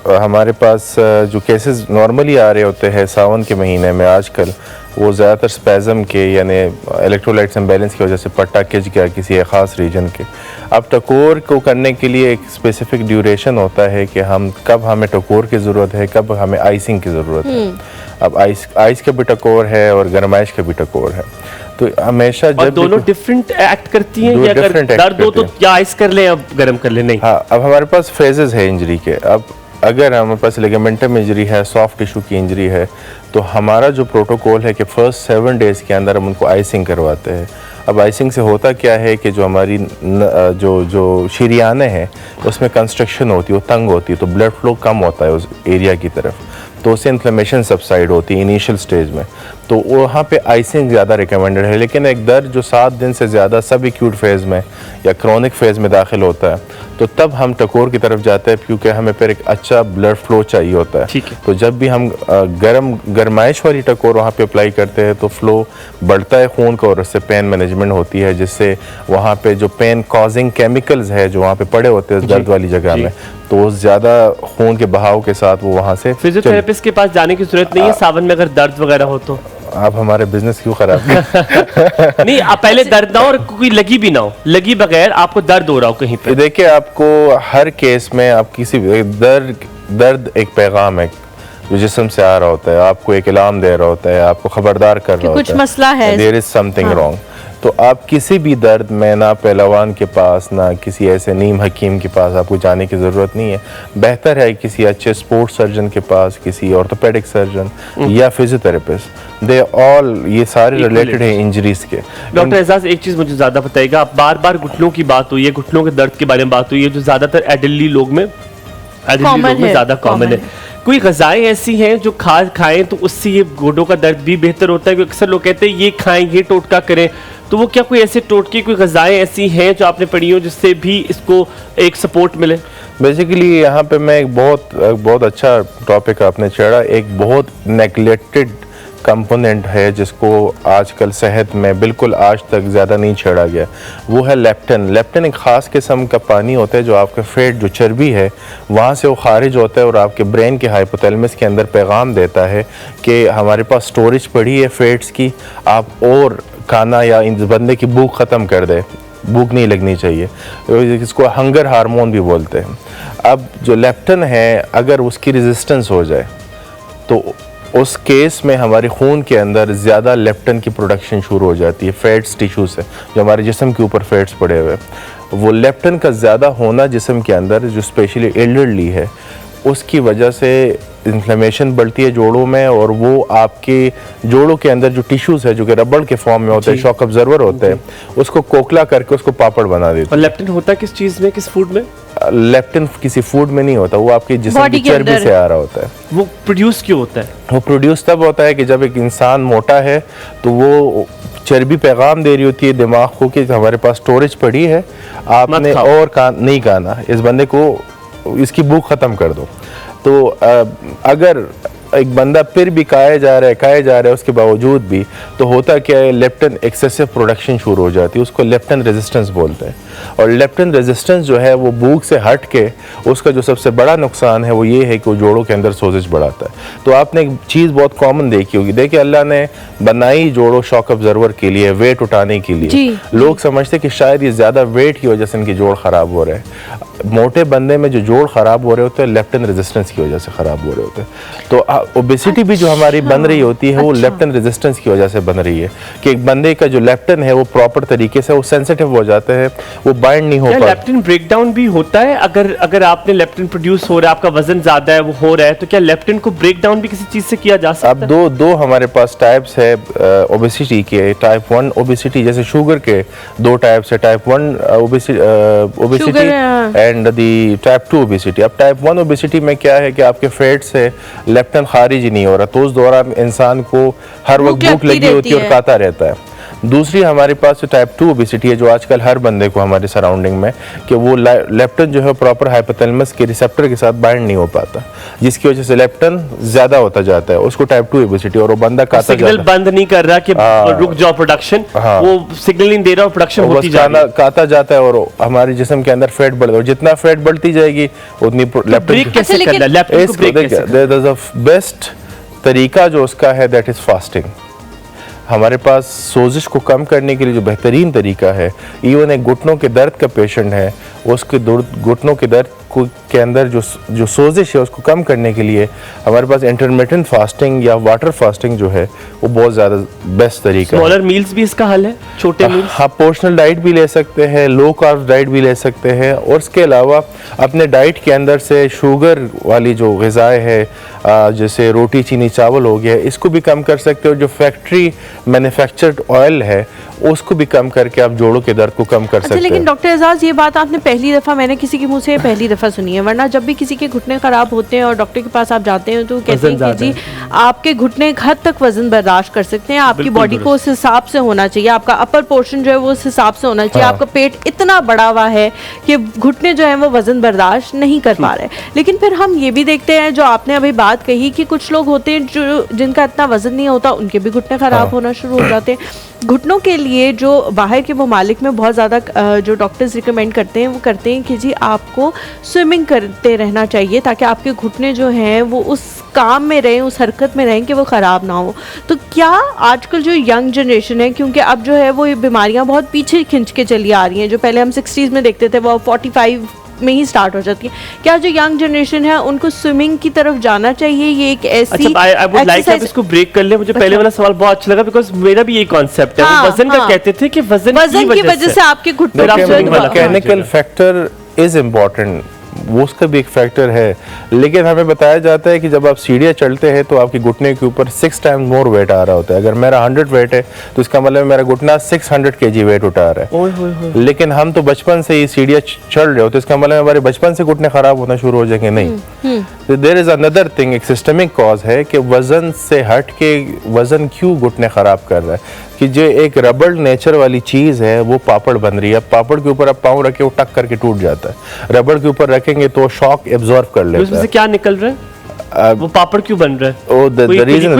हमारे पास जो केसेस नॉर्मली आ रहे होते हैं सावन के महीने में आजकल, वो ज़्यादातर स्पैज़म के यानी इलेक्ट्रोलाइट्स इम्बैलेंस की वजह से पट्टा खिंच गया किसी एक ख़ास रीजन के। अब टकोर को करने के लिए एक स्पेसिफिक ड्यूरेशन होता है कि हम कब हमें टकोर की ज़रूरत है, कब हमें आइसिंग की ज़रूरत है। अब आइस का भी टकोर है और गर्माइश का भी टकोर है, तो हमेशा जब दोनों डिफरेंट एक्ट करती हैं, या अगर दर्द हो तो या आइस कर लें अब गर्म कर लें? नहीं, हाँ, अब हमारे पास फेजेस है इंजरी के। अब अगर हमारे पास लिगामेंटम इंजरी है, सॉफ्ट टिश्यू की इंजरी है, तो हमारा जो प्रोटोकॉल है कि फर्स्ट 7 डेज़ के अंदर हम उनको आइसिंग करवाते हैं। अब आइसिंग से होता क्या है कि जो हमारी जो शरीयाने हैं उसमें कंस्ट्रक्शन होती है, वो तंग होती है, तो ब्लड फ्लो कम होता है उस एरिया की तरफ, तो उससे इन्फ्लेमेशन सबसाइड होती है इनिशियल स्टेज में, तो वहाँ पे आइसिंग ज़्यादा रिकमेंडेड है। लेकिन एक दर्द जो 7 दिन से ज़्यादा सब एक्यूट फेज़ में या क्रोनिक फेज़ में दाखिल होता है, तो तब हम टकोर की तरफ जाते हैं, क्योंकि हमें फिर एक अच्छा ब्लड फ्लो चाहिए होता है। ठीक है। तो जब भी हम गर्माइश वाली टकोर वहाँ पे अप्लाई करते हैं तो फ्लो बढ़ता है खून का और उससे पेन मैनेजमेंट होती है, जिससे वहाँ पे जो पेन कॉजिंग केमिकल्स है जो वहाँ पे पड़े होते हैं दर्द वाली जगह में, तो ज़्यादा खून के बहाव के साथ वो वहाँ से। फिजियोथेरेपिस्ट के पास जाने की जरूरत नहीं है सावन में अगर दर्द वगैरह हो तो? आप हमारे बिजनेस क्यों खराब नहीं, आप पहले दर्द ना हो और कोई लगी भी ना हो, लगी बगैर आपको दर्द हो रहा हो कहीं पे। देखिए, आपको हर केस में आप किसी दर्द एक पैगाम है जो जिस्म से आ रहा होता है, आपको एक इलाम दे रहा होता है, आपको खबरदार कर रहा होता है कुछ मसला है, देयर इज समथिंग रॉन्ग। तो आप किसी भी दर्द में ना पहलवान के पास ना किसी ऐसे नीम हकीम के पास आपको जाने की ज़रूरत नहीं है। बेहतर है किसी अच्छे स्पोर्ट्स सर्जन के पास, किसी ऑर्थोपेडिक सर्जन या फिजियोथेरेपिस्ट, दे ऑल ये सारे रिलेटेड है इंजरीज के। डॉक्टर एजाज, एक चीज़ मुझे ज़्यादा बताइएगा, आप बार बार घुटनों की बात हुई है, घुटनों के दर्द के बारे में बात हुई है जो ज़्यादातर एडल्टरी लोग में ज़्यादा कॉमन है। कोई ग़िज़ाएं ऐसी हैं जो खाएं तो उससे ये घुटनों का दर्द भी बेहतर होता है? क्योंकि अक्सर लोग कहते हैं ये खाएं, ये टोटका करें, तो वो क्या कोई ऐसे टोटके, कोई ग़िज़ाएं ऐसी हैं जो आपने पढ़ी हो जिससे भी इसको एक सपोर्ट मिले? बेसिकली यहाँ पे मैं एक बहुत अच्छा टॉपिक आपने छेड़ा। एक बहुत नेगलेक्टेड कंपोनेंट है जिसको आजकल सेहत में बिल्कुल आज तक ज़्यादा नहीं छेड़ा गया, वो है लेप्टिन। लेप्टिन एक ख़ास किस्म का पानी होता है जो आपका फैट जो चर्बी है वहाँ से वो खारिज होता है और आपके ब्रेन के हाइपोथैलेमस के अंदर पैगाम देता है कि हमारे पास स्टोरेज पड़ी है फैट्स की, आप और खाना या इस बंदे की भूख ख़त्म कर दे, भूख नहीं लगनी चाहिए, इसको हंगर हार्मोन भी बोलते हैं। अब जो लेप्टिन है अगर उसकी रेजिस्टेंस हो जाए तो उस केस में हमारे खून के अंदर ज़्यादा लेप्टिन की प्रोडक्शन शुरू हो जाती है फैट्स टिश्यू से, जो हमारे जिस्म के ऊपर फैट्स पड़े हुए, वो लेप्टिन का ज़्यादा होना जिस्म के अंदर जो स्पेशली एल्डरली है उसकी वजह से इन्फ्लेमेशन बढ़ती है जोड़ों में, और वो आपके जोड़ों के अंदर जो टिश्यूज़ है जो कि रबड़ के फॉर्म में होते हैं, शॉक ऑब्जर्वर होते हैं, उसको कोकला करके उसको पापड़ बना देते हैं। और लेप्टिन होता है किस चीज़ में, किस फूड में? लेप्टिन किसी फूड में नहीं होता, वो आपके जिस्म की चर्बी से आ रहा होता है। वो प्रोड्यूस क्यों होता है? वो प्रोड्यूस तब होता है कि जब एक इंसान मोटा है तो वो चर्बी पैगाम दे रही होती है दिमाग को कि हमारे पास स्टोरेज पड़ी है, आपने और नहीं खाना, इस बंदे को इसकी भूख ख़त्म कर दो। तो अगर एक बंदा फिर भी खाए जा रहा है उसके बावजूद भी, तो होता क्या है, लेप्टिन एक्सेसिव प्रोडक्शन शुरू हो जाती है, उसको लेप्टिन रेजिस्टेंस बोलते हैं। और लेप्टिन रेजिस्टेंस जो है वो भूख से हट के उसका जो सबसे बड़ा नुकसान है वो ये है कि वो जोड़ों के अंदर सोजिश बढ़ाता है। तो आपने एक चीज़ बहुत कॉमन देखी होगी, देखिए अल्लाह ने बनाई जोड़ों शॉक ऑब्जर्वर के लिए, वेट उठाने के लिए। लोग समझते कि शायद ये ज़्यादा वेट की वजह से इनके जोड़ ख़राब हो रहे हैं। मोटे बंदे में जो जोड़ ख़राब हो रहे होते हैं लेप्टिन रेजिस्टेंस की वजह से ख़राब हो रहे होते हैं। तो ओबेसिटी भी जो हमारी बन रही होती है वो लेप्टिन रेजिस्टेंस की वजह से बन रही है कि एक बंदे का जो लेप्टिन है वो प्रॉपर तरीके से वो सेंसिटिव हो जाते हैं, वो बाइंड नहीं हो पाता। लेप्टिन ब्रेकडाउन भी होता है अगर आपने लेप्टिन प्रोड्यूस हो रहा है, आपका वजन ज़्यादा है, वो हो रहा है, तो क्या लेप्टिन को ब्रेकडाउन भी किसी चीज़ से किया जा सकता है? अब दो हमारे पास टाइप्स है ओबेसिटी के। टाइप 1 ओबेसिटी जैसे शुगर के 2 टाइप्स है, type 1 obesity and the type 2 obesity. अब टाइप 1 ओबेसिटी में क्या है कि आपके फैट से लेप्टिन खारिज ही नहीं हो रहा, तो उस दौरान इंसान को हर वक्त भूख लगी होती है और खाता रहता है। दूसरी हमारे पास टाइप 2 ओबेसिटी है जो आजकल हर बंदे को हमारे सराउंडिंग में, कि वो लेप्टन जो है प्रॉपर हाइपोथैलेमस के रिसेप्टर के साथ बाइंड नहीं हो पाता, जिसकी वजह से लेप्टन ज्यादा होता जाता है, उसको टाइप 2 ओबेसिटी। और वो बंदा खाता सिग्नल बंद नहीं कर रहा कि रुक जाओ प्रोडक्शन, वो सिग्नल नहीं दे रहा, प्रोडक्शन होती जा रही है, खाता जाता है और हमारे जिस्म के अंदर फैट बढ़ता है, और जितना फैट बढ़ती जाएगी उतनी लेप्टन कैसे करना, लेप्टन को ब्रेक कैसे करना? बेस्ट तरीका जो उसका है दैट इज फास्टिंग। हमारे पास सोजिश को कम करने के लिए जो बेहतरीन तरीका है, इवन एक घुटनों के दर्द का पेशेंट है, उसके घुटनों के दर्द के अंदर जो सोजिश है उसको कम करने के लिए हमारे पास इंटरमिटेंट फास्टिंग या वाटर फास्टिंग जो है वो बहुत ज़्यादा बेस्ट तरीका है। स्मॉलर मील्स भी इसका हल है, छोटे मील्स। हाँ, पोर्शनल डाइट भी ले सकते हैं, लो कार्ब डाइट भी ले सकते हैं, और इसके अलावा अपने डाइट के अंदर से शुगर वाली जो ग़िज़ाएँ है जैसे रोटी चीनी चावल हो गया, इसको भी कम कर सकते हो। जो फैक्ट्री मैन्युफैक्चर्ड ऑयल है उसको भी कम करके आप जोड़ों के दर्द को कम कर सकते हैं। लेकिन डॉक्टर एजाज, ये बात आपने पहली दफ़ा, मैंने किसी के मुंह से पहली दफ़ा सुनी है, वरना जब भी किसी के घुटने ख़राब होते हैं और डॉक्टर के पास आप जाते हैं तो कहते हैं कि जी आपके घुटने एक हद तक वजन बर्दाश्त कर सकते हैं, आपकी बॉडी को उस हिसाब से होना चाहिए, आपका अपर पोर्शन जो है वो उस हिसाब से होना चाहिए, आपका पेट इतना बड़ा हुआ है कि घुटने जो है वो वजन बर्दाश्त नहीं कर पा रहे। लेकिन फिर हम ये भी देखते हैं, जो आपने अभी बात कही, कि कुछ लोग होते हैं जो जिनका इतना वजन नहीं होता, उनके भी घुटने ख़राब होना शुरू हो जाते हैं। घुटनों के लिए जो बाहर के ममालिक में बहुत ज़्यादा जो डॉक्टर्स रिकमेंड करते हैं, वो करते हैं कि जी आपको स्विमिंग करते रहना चाहिए ताकि आपके घुटने जो हैं वो उस काम में रहें, उस हरकत में रहें कि वो ख़राब ना हो। तो क्या आजकल जो यंग जनरेशन है, क्योंकि अब जो है वो ये बीमारियाँ बहुत पीछे खिंच के चली आ रही हैं, जो पहले हम 60s में देखते थे वो 45 में ही स्टार्ट हो जाती है, क्या जो यंग जनरेशन है उनको स्विमिंग की तरफ जाना चाहिए? ये एक ऐसी आई वुड लाइक आप इसको ब्रेक कर ले। मुझे पहले वाला सवाल बहुत अच्छा लगा, बिकॉज़ मेरा भी ये कॉन्सेप्ट है। वो वजन का कहते थे कि वजन की वजह से आपके घुटने मैकेनिकल फैक्टर इज इम्पोर्टेंट, वो उसका भी एक फैक्टर है। लेकिन हमें बताया जाता है कि जब आप सीढ़ियाँ चढ़ते हैं तो आपके घुटने के ऊपर 6 टाइम्स मोर वेट आ रहा होता है। अगर मेरा 100 वेट है तो इसका मतलब मेरा घुटना 600 kg वेट उठा रहा है। लेकिन हम तो बचपन से ही सीढ़ियाँ चढ़ रहे होते, इसका मतलब हमारे बचपन से घुटने खराब होना शुरू हो जाएंगे? नहीं। देयर इज अनदर थिंग, एक सिस्टमिक कॉज है कि वजन से हट के वजन क्यों घुटने खराब कर रहा है, कि जो एक रबड़ नेचर वाली चीज़ है वो पापड़ बन रही है। पापड़ के ऊपर आप पाँव रखे वो टक करके टूट जाता है, रबड़ के ऊपर रखेंगे तो शॉक एब्जॉर्ब कर लेता है। उसमें से क्या निकल रहा है? वो पापड़ क्यों बन रहा है? ओ द रीजन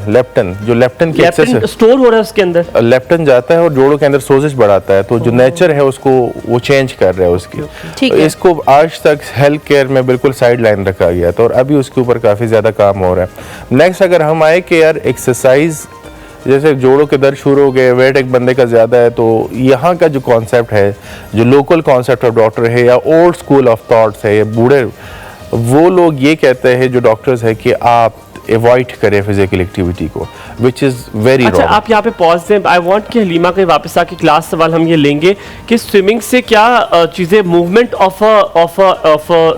लेप्टन जो लेप्टन की एक्सेस स्टोर हो रहा है उसके अंदर, लेप्टन जाता है और जोड़ों के अंदर सोजिश बढ़ाता है, तो जो नेचर है उसको वो चेंज कर रहा है उसकी। तो इसको आज तक हेल्थ केयर में बिल्कुल साइड लाइन रखा गया था और अभी उसके ऊपर काफ़ी ज़्यादा काम हो रहा है। नेक्स्ट अगर हम आए कि यार एक्सरसाइज, जैसे जोड़ों के दर्द शुरू हो गए, वेट एक बंदे का ज़्यादा है, तो यहाँ का जो कॉन्सेप्ट है, जो लोकल कॉन्सेप्ट ऑफ डॉक्टर है या ओल्ड स्कूल ऑफ थॉट्स है, या बूढ़े वो लोग ये कहते हैं जो डॉक्टर्स है कि आप अवॉइड करें फिजिकल एक्टिविटी को, विच इज़ वेरी रॉन्ग। अच्छा, आप यहाँ पे पॉज दें। आई वांट कि हलीमा के वापस आके क्लास सवाल हम ये लेंगे कि स्विमिंग से क्या चीज़ें, मूवमेंट ऑफ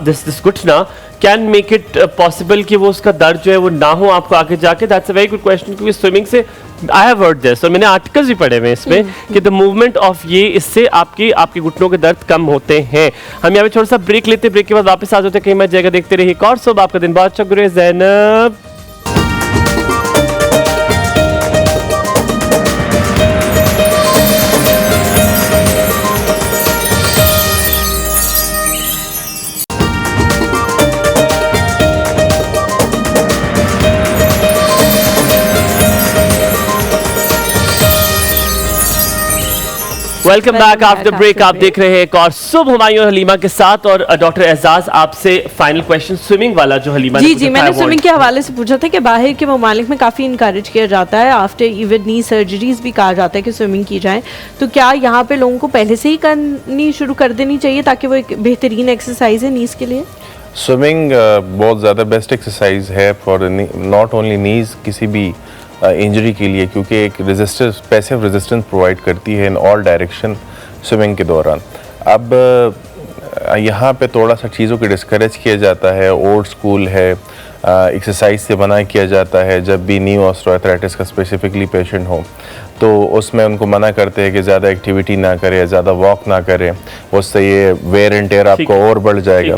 दिस घुटना कैन मेक इट पॉसिबल कि वो उसका दर्द जो है वो ना हो आपको आगे जाके। That's a very good question, क्योंकि स्विमिंग से आई हैव हर्ड दिस और मैंने आर्टिकल्स भी पढ़े हुए इसमें कि द मूवमेंट ऑफ ये, इससे आपके घुटनों के दर्द कम होते हैं। हम यहाँ पे थोड़ा सा ब्रेक लेते, ब्रेक के बाद वापस आ जाते हैं। कहीं मैं जगह देखते रहिए। और सब आपका दिन बहुत अच्छा गुजरे। Zainab welcome back after break. आप देख रहे हैं एक और सुबह हुमायूं हलीमा के साथ, और डॉक्टर एजाज आपसे फाइनल क्वेश्चन स्विमिंग वाला जो हलीमा जी मैंने स्विमिंग के हवाले से पूछा था कि बाहर के ममालिक में काफ़ी इनकरेज किया जाता है, आफ्टर इवन नी सर्जरीज भी कहा जाता है कि स्विमिंग की जाए। तो क्या यहाँ पे लोगों को पहले से ही करनी शुरू कर देनी चाहिए ताकि वो एक बेहतरीन एक्सरसाइज है नीज के लिए? स्विमिंग बहुत ज़्यादा बेस्ट एक्सरसाइज है फॉर नॉट ओनली नीज, किसी भी इंजरी के लिए, क्योंकि एक रेजिस्टेंस, पैसिव रेजिस्टेंस प्रोवाइड करती है इन ऑल डायरेक्शन स्विमिंग के दौरान। अब यहाँ पे थोड़ा सा चीज़ों को डिस्करेज किया जाता है। ओल्ड स्कूल है, एक्सरसाइज से मना किया जाता है। जब भी नी ऑस्टियोआर्थराइटिस का स्पेसिफिकली पेशेंट हो तो उसमें उनको मना करते हैं कि ज़्यादा एक्टिविटी ना करे, ज़्यादा वॉक ना करें, उससे ये वेयर एंड टेयर आपको और बढ़ जाएगा।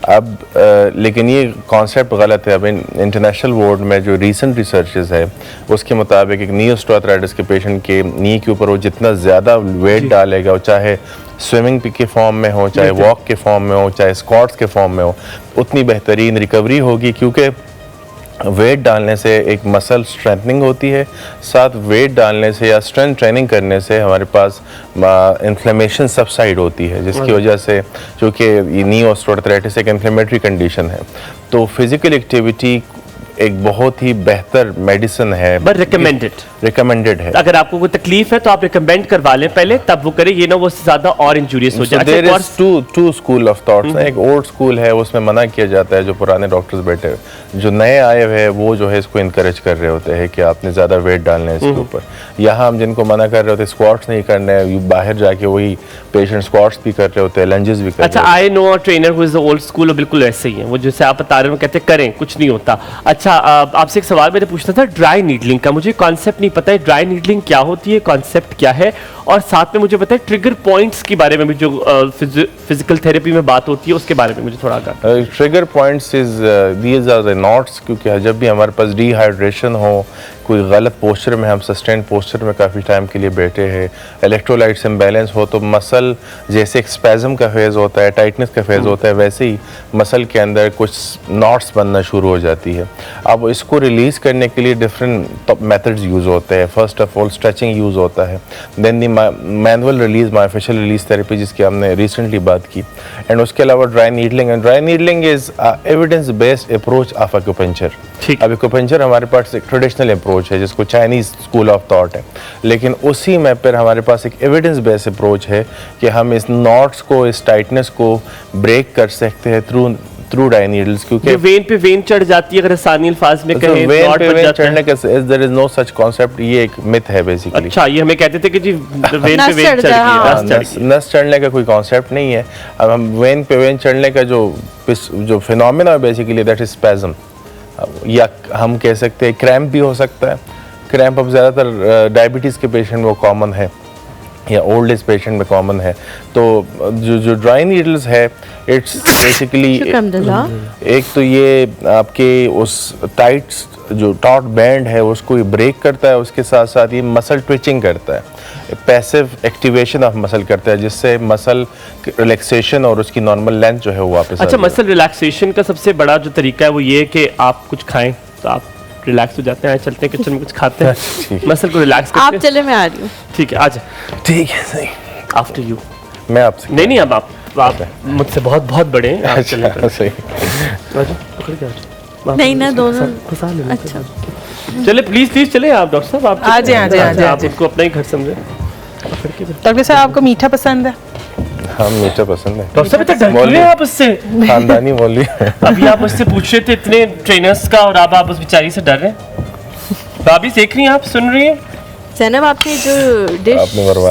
अब लेकिन ये कॉन्सेप्ट गलत है। अब इंटरनेशनल वर्ल्ड में जो रीसेंट रिसर्चेस है उसके मुताबिक एक नी ऑस्टियोआर्थराइटिस के पेशेंट के नी के ऊपर वो जितना ज़्यादा वेट डालेगा, चाहे स्विमिंग के फॉर्म में हो, चाहे वॉक के फॉर्म में हो, चाहे स्क्वाट्स के फॉर्म में हो, उतनी बेहतरीन रिकवरी होगी। क्योंकि वेट डालने से एक मसल स्ट्रेंथनिंग होती है, साथ वेट डालने से या स्ट्रेंथ ट्रेनिंग करने से हमारे पास इन्फ्लेमेशन सबसाइड होती है, जिसकी वजह से, चूँकि नी ऑस्टियोआर्थराइटिस एक इन्फ्लेमेटरी कंडीशन है, तो फिजिकल एक्टिविटी एक बहुत ही बेहतर मेडिसिन है। बट रिकमेंडेड है। अगर आपको कोई तकलीफ है तो आप रिकमेंड करवा लें पहले, तब वो करें, ये ना वो ज्यादा और इंजूरियस हो जाए। There is two school of thoughts. एक ओल्ड स्कूल है, उसमें मना किया जाता है, जो पुराने डॉक्टर्स बैठे हुए, जो नए आए हुए हैं वो जो है इसको इनकरेज कर रहे होते हैं कि आपने ज्यादा वेट डालना है इसके ऊपर। यहाँ हम जिनको मना कर रहे होते हैं स्क्वाट्स नहीं करना है, बाहर जाके वही पेशेंट स्क्वाट्स भी कर रहे होते हैं, लंजेस भी कर रहे होते हैं। अच्छा, I know a trainer who is the old school, बिल्कुल ऐसे ही है वो, जैसे आप बता रहे हो, कहते करें कुछ नहीं होता। अच्छा, आपसे एक सवाल मैंने पूछना था ड्राई नीडलिंग का, मुझे कॉन्सेप्ट नहीं पता है ड्राई नीडलिंग क्या होती है, कॉन्सेप्ट क्या है, और साथ में मुझे पता है ट्रिगर पॉइंट्स के बारे में भी, जो फिजिकल थेरेपी में बात होती है उसके बारे में मुझे थोड़ा आगाह। Trigger points is these are the knots, क्योंकि जब भी हमारे पास डिहाइड्रेशन हो, कोई गलत पोस्चर में, हम सस्टेन पोस्चर में काफ़ी टाइम के लिए बैठे हैं, इलेक्ट्रोलाइट्स इम्बैलेंस हो, तो मसल जैसे एक स्पैज़म का फेज़ होता है, टाइटनेस का फेज़ होता है, वैसे ही मसल के अंदर कुछ नॉट्स बनना शुरू हो जाती है। अब इसको रिलीज़ करने के लिए डिफरेंट मेथड्स यूज़ होते हैं। First of all stretching use होता है, then the manual release, myofascial release therapy जिसकी हमने रिसेंटली बात की, एंड उसके अलावा dry needling. And dry needling is evidence based approach of acupuncture. अब एक्यूपंक्चर हमारे पास एक ट्रेडिशनल अप्रोच है जिसको चाइनीज स्कूल ऑफ थॉट है, लेकिन उसी में फिर हमारे पास एक एविडेंस बेस्ड अप्रोच है कि हम इस नॉट्स को, इस टाइटनेस को ब्रेक कर सकते हैं थ्रू ड्राई नीडल्स। क्योंकि वेन पे वेन चढ़ जाती है, अगर आसानी अल्फाज में कहें, वेन पे वेन चढ़ने का there is no such concept, ये एक मिथ है बेसिकली। अच्छा, ये हमें कहते थे कि जी वेन पे वेन चढ़ गई, नस चढ़ने का कोई कॉन्सेप्ट नहीं है। अब हम वेन पे वेन चढ़ने का जो फिनोमेना है बेसिकली दैट इज स्पैज़म, या हम कह सकते हैं क्रैम्प भी हो सकता है। क्रैम्प अब ज़्यादातर डायबिटीज़ के पेशेंट में कॉमन है या ओल्ड एज पेशेंट में कॉमन है। तो जो ड्राई नीडल्स है, इट्स बेसिकली एक तो ये आपके उस टाइट जो टॉट बैंड है उसको ब्रेक करता है, उसके साथ साथ ये मसल ट्विचिंग करता है, पैसिव एक्टिवेशन ऑफ मसल करता है, जिससे मसल रिलैक्सेशन और उसकी नॉर्मल लेंथ जो है वो वापस। अच्छा, मसल रिलैक्सेशन का सबसे बड़ा जो तरीका है वो ये कि आप कुछ खाएं तो आप रिलैक्स हो जाते हैं, चलते हैं किचन में कुछ खाते हैं, मसल को रिलैक्स करते हैं। आप चले, मैं आ रही हूँ। ठीक है, आज ठीक है, सही, आफ्टर यू। मैं आपसे नहीं, अब आप मुझसे बहुत बहुत बड़े हैं, आप चले सही। पकड़ के नहीं ना, दोनों अच्छा चले, प्लीज चले आप डॉक्टर साहब, आप आ जाए, आप उनको अपना ही घर समझे। डॉक्टर साहब, आपको मीठा पसंद है? हाँ, मीठा पसंद है। डॉक्टर साहब, इतना डर रहे हैं आप उससे, खानदानी बोली। अभी आप मुझसे पूछ रहे थे इतने ट्रेनर्स का, और आप उस बेचारी से डर रहे हैं। भाभी देख रही हैं, आप सुन रही हैं? ज़ैनब, आपने जो डिश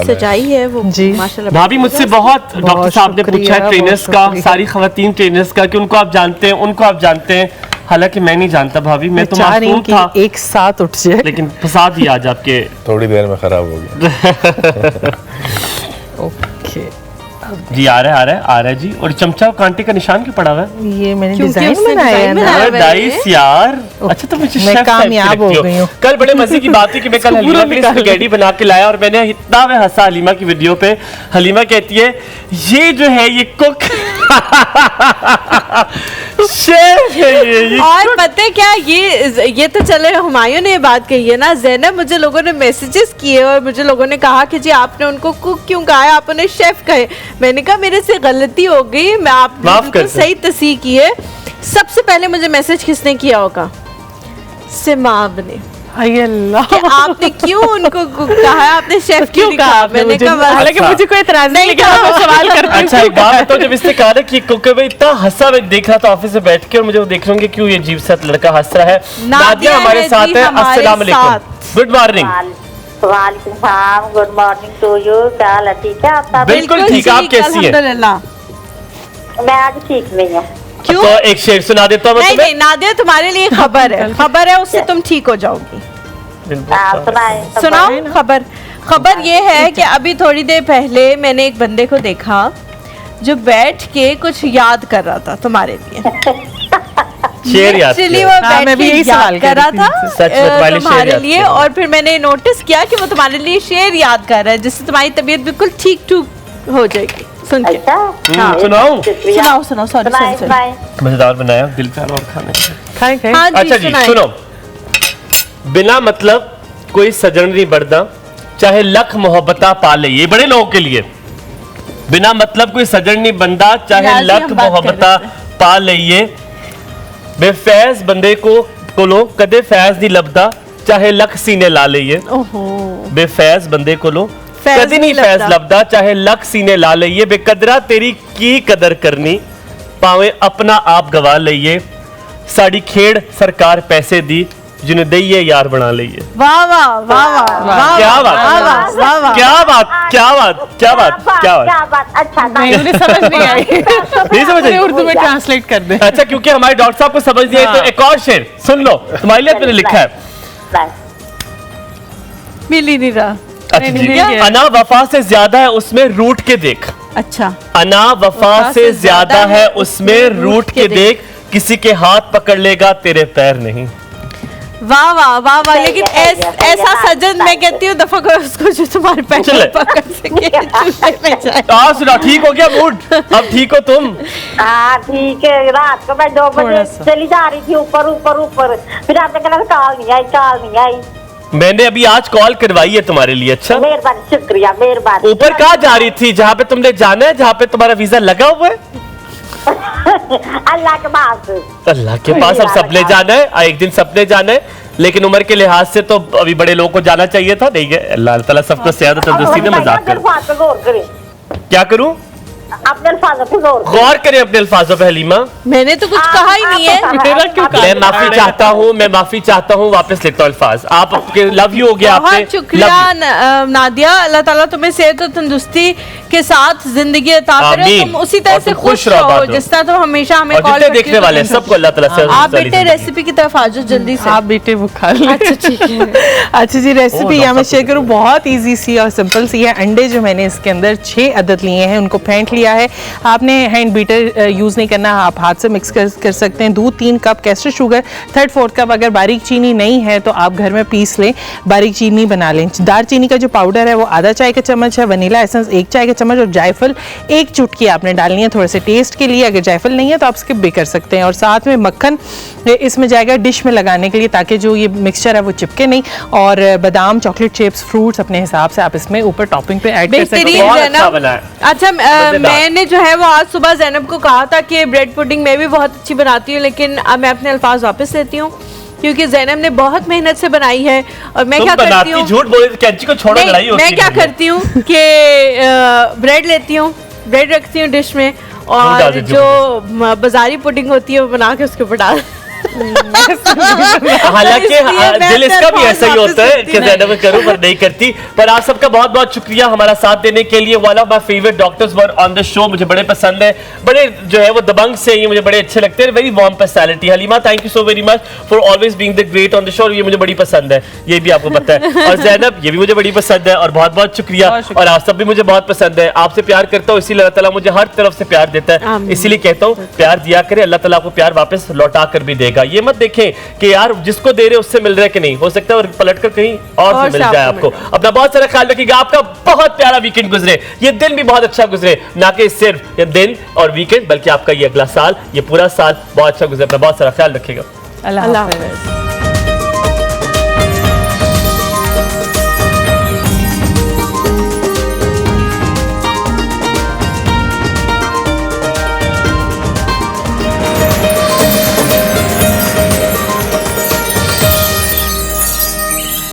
सजाई है वो माशाल्लाह। भाभी, मुझसे बहुत डॉक्टर साहब ने पूछा है ट्रेनर्स का, सारी खवातीन ट्रेनर्स का, कि उनको आप जानते हैं, उनको आप जानते हैं। हालांकि मैं नहीं जानता भाभी, मैं तो मासूम था, एक साथ उठ जाए, लेकिन फसाद ही आज आपके थोड़ी देर में खराब हो गया। ओके जी, आ रहा है जी। और चमचा और कांटे का निशान क्यों पड़ा हुआ है? ये मैंने डिजाइन बनाया है ना। नाइस यार। अच्छा, तो मुझे शेफ कामयाब हो गई हूँ। कल बड़े मजे की बात है कि मैं कल हलीमा के लिए स्पैगेटी बना के लाया, और मैंने इतना मैं हंसा हलीमा की वीडियो पे। हलीमा कहती है ये जो है ये कुक शेफ है ये। और पता है क्या, ये तो चले हुमायूं ने ये बात कही है ना, ज़ैनब, मुझे लोगों ने मैसेजेस किए और मुझे लोगों ने कहा कि जी आपने उनको कुक क्यों कहा है, आप उन्हें शेफ कहे। मैंने कहा मेरे से गलती हो गई, मैं आपने सही तस्दीक की है। सबसे पहले मुझे मैसेज किसने किया होगा? सिमाब ने। अल्लाह, कि आपने क्यों उनको कुक कहा, आपने शेफ क्यों कहा? मैंने कहा हालांकि मुझे कोई एतराज नहीं, लेकिन मैं सवाल करती हूं। अच्छा, एक बात तो जब इसने कहा ना कि कुक है, इतना हंसा, मैं देख रहा था ऑफिस में बैठ के, और मुझे देख रहा हूं कि क्यों ये अजीब सा लड़का हंस रहा है। नादिया हमारे साथ है। अस्सलाम वालेकुम, गुड मॉर्निंग। वालेकुम सलाम, गुड मॉर्निंग टू यू। क्या हाल है? ठीक है आप? बिल्कुल ठीक, आप कैसी हैं? मैं आज ठीक नहीं हूँ। क्यों? तो एक शेर सुना देता हूँ मैं नहीं तुम्हें। नहीं नादिया, तुम्हारे लिए खबर है उससे तुम ठीक हो जाओगी। सुनाओ खबर। खबर ये है कि अभी थोड़ी देर पहले मैंने एक बंदे को देखा जो बैठ के कुछ याद कर रहा था तुम्हारे लिए। शेर याद एक्चुअली किया। वो बैठ के याद कर रहा था सच में तुम्हारे लिए शेर तुम्हारे याद लिए, किया। और फिर मैंने नोटिस किया कि वो तुम्हारे लिए शेर याद कर रहा है जिससे तुम्हारी तबीयत बिल्कुल ठीक हो जाएगी सुन के। अच्छा सुनाऊं? सुनाओ सॉरी मजेदार बनाया, दिल चाह और खाने का। हाँ अच्छा जी सुनाएं। सुनो, बिना मतलब कोई सजन नहीं बढ़दा, चाहे लख मोहब्बता पा ले। ये बड़े लोगों के लिए बिना मतलब कोई सजन नहीं बनदा, चाहे यार जी, लख हम बात कर मोहब्बता रहे थे। पा लईए। बेफैज बंदे कोलो कदे फैज नहीं लभदा, चाहे लख सीने ला लईए। ओहो बेफैज बंदे कोलो फैज कदी नहीं नहीं फैज लभदा। लभदा, चाहे लख सीने ला लईए। बेकदरा तेरी की कदर करनी, भावें अपना आप गवा लईए। साड़ी खेड़ सरकार पैसे दी, जिन्हें दईए यार बना लईए। वाह वाह वाह वाह क्या बात, वाह वाह क्या बात, क्या बात, क्या बात, क्या बात। क्या बात। अच्छा नहीं, उन्हें समझ नहीं आई। नहीं समझ आई? उर्दू में ट्रांसलेट कर दे। अच्छा, क्योंकि हमारे डॉक्टर साहब को समझ नहीं आई तो एक और शेर सुन लो, तुम्हारे लिए मैंने लिखा है। मिल ही नहीं रहा। अच्छा जी, अना वफा से ज्यादा है उसमें रूठ के देख। अच्छा अना वफा से ज्यादा है उसमें रूठ के देख, किसी के हाथ पकड़ लेगा तेरे पैर नहीं। वाह वाह वाह वाह। सही लेकिन है, ऐसा सज्जन मैं कहती हूँ दफा करो उसको जो तुम्हारे पैर चले। पकड़ सके चूल्हे में जाए। सुना, ठीक हो गया मूड? अब ठीक हो तुम? हाँ ठीक है। रात को मैं 2 बजे चली जा रही थी ऊपर ऊपर ऊपर, फिर आपने कहना कॉल नहीं आई। मैंने अभी आज कॉल करवाई है तुम्हारे लिए। अच्छा, मेहरबानी, शुक्रिया, मेहरबानी। ऊपर कहाँ जा रही थी? जहाँ पे तुमने जाना है, जहाँ पे तुम्हारा वीजा लगा हुआ है। अल्लाह के पास। अल्लाह के पास अब सबने जाना है, एक दिन सबने जाना है, लेकिन उम्र के लिहाज से तो अभी बड़े लोगों को जाना चाहिए था। नहीं है, अल्लाह ताला सबको सेहत और तंदुरुस्ती में मजाक करे। क्या करूं? अपने अल्फाजों पे गौर करें अपने अल्फाजों पे हलीमा। मैंने तो कुछ कहा ही नहीं है। मेरा क्यों मैं माफी चाहता हूँ, मैं माफी चाहता हूँ, वापस लेता हूँ अल्फाज। आपके लव यू हो गया आपने। बहुत शुक्रिया नादिया, अल्लाह ताला तुम्हें सेहत और तंदुरुस्ती के साथ जिंदगी अता करे, आमीन। तुम उसी तरह और से तुम खुश रहो, रहो आबाद रहो। जिस तरह तुम हमेशा हमें और कॉल जितने करती देखने हो। वाले हैं सबको अल्लाह ताला से आप बेटे रेसिपी की तरफ आ जाओ जल्दी से। आप बेटे वो खा ले। अच्छा ठीक है। अच्छा जी, रेसिपी यहाँ मैं शेयर करूँ, बहुत इजी सी और सिंपल सी है। अंडे जो मैंने इसके अंदर 6 अदद लिए हैं, उनको फेंट लिया है। आपने हैंड बीटर यूज़ नहीं करना, आप हाथ से मिक्स कर सकते हैं। दूध 3 कप, कैस्टर शुगर 3/4 कप। अगर बारीक चीनी नहीं है तो आप घर में पीस लें, बारीक चीनी बना लें। दार चीनी का जो पाउडर है वो आधा चाय का चम्मच है। वनीला एसेंस 1 चाय का चम्मच, और जायफल 1 चुटकी आपने डालनी है थोड़े से टेस्ट के लिए। अगर जायफल नहीं है तो आप स्किप भी कर सकते हैं। और साथ में मक्खन इसमें जाएगा डिश में लगाने के लिए, ताकि जो ये मिक्सचर है वो चिपके नहीं। और बादाम, चॉकलेट चिप्स, फ्रूट्स अपने हिसाब से आप इसमें ऊपर टॉपिंग पे ऐड कर सकते हैं। बेहतरीन बहुत अच्छा ज़ैनब। बना है। अच्छा मैंने जो है वो आज सुबह ज़ैनब को कहा था कि ब्रेड पुडिंग मैं भी बहुत अच्छी बनाती हूँ, लेकिन अब मैं अपने अल्फाज वापस लेती हूँ क्योंकि ज़ैनब ने बहुत मेहनत से बनाई है। और मैं क्या करती हूँ, झूठ बोले कैंची को छोड़ो, लड़ाई होती है। मैं क्या करती हूँ कि ब्रेड लेती हूँ, ब्रेड रखती हूँ डिश में, और जो बाजारी पुडिंग होती है वो बना के उसके ऊपर डाल। हालांकि दिल इसका भी ऐसा ही होता है कि ज़ैनब करूं पर नहीं करती। पर आप सबका बहुत बहुत शुक्रिया हमारा साथ देने के लिए। One of my favourite doctors were on the show, मुझे बड़े पसंद है, बड़े जो है वो दबंग से, ये मुझे बड़े अच्छे लगते हैं। Very warm personality. Halima, thank you so very much for always being the great on the show. ये मुझे बड़ी पसंद है, ये भी आपको पता है। और ज़ैनब, ये भी मुझे बड़ी पसंद है, और बहुत बहुत शुक्रिया। और आप सब भी मुझे बहुत पसंद है, आपसे प्यार करता हूँ, इसीलिए अल्लाह ताला मुझे हर तरफ से प्यार देता है। इसीलिए कहता हूँ प्यार दिया करे, अल्लाह ताला आपको प्यार वापस लौटा कर भी देगा। ये मत देखें कि यार जिसको दे रहे उससे मिल रहा है कि नहीं, हो सकता है और पलट कर कहीं और से मिल जाए आपको। अपना बहुत सारा ख्याल रखिएगा, आपका बहुत प्यारा वीकेंड गुजरे, ये दिन भी बहुत अच्छा गुजरे, ना कि सिर्फ ये दिन और वीकेंड बल्कि आपका ये अगला साल, ये पूरा साल बहुत अच्छा गुजरे। अपना बहुत सारा ख्याल रखिएगा। अल्लाह हाफ़िज़।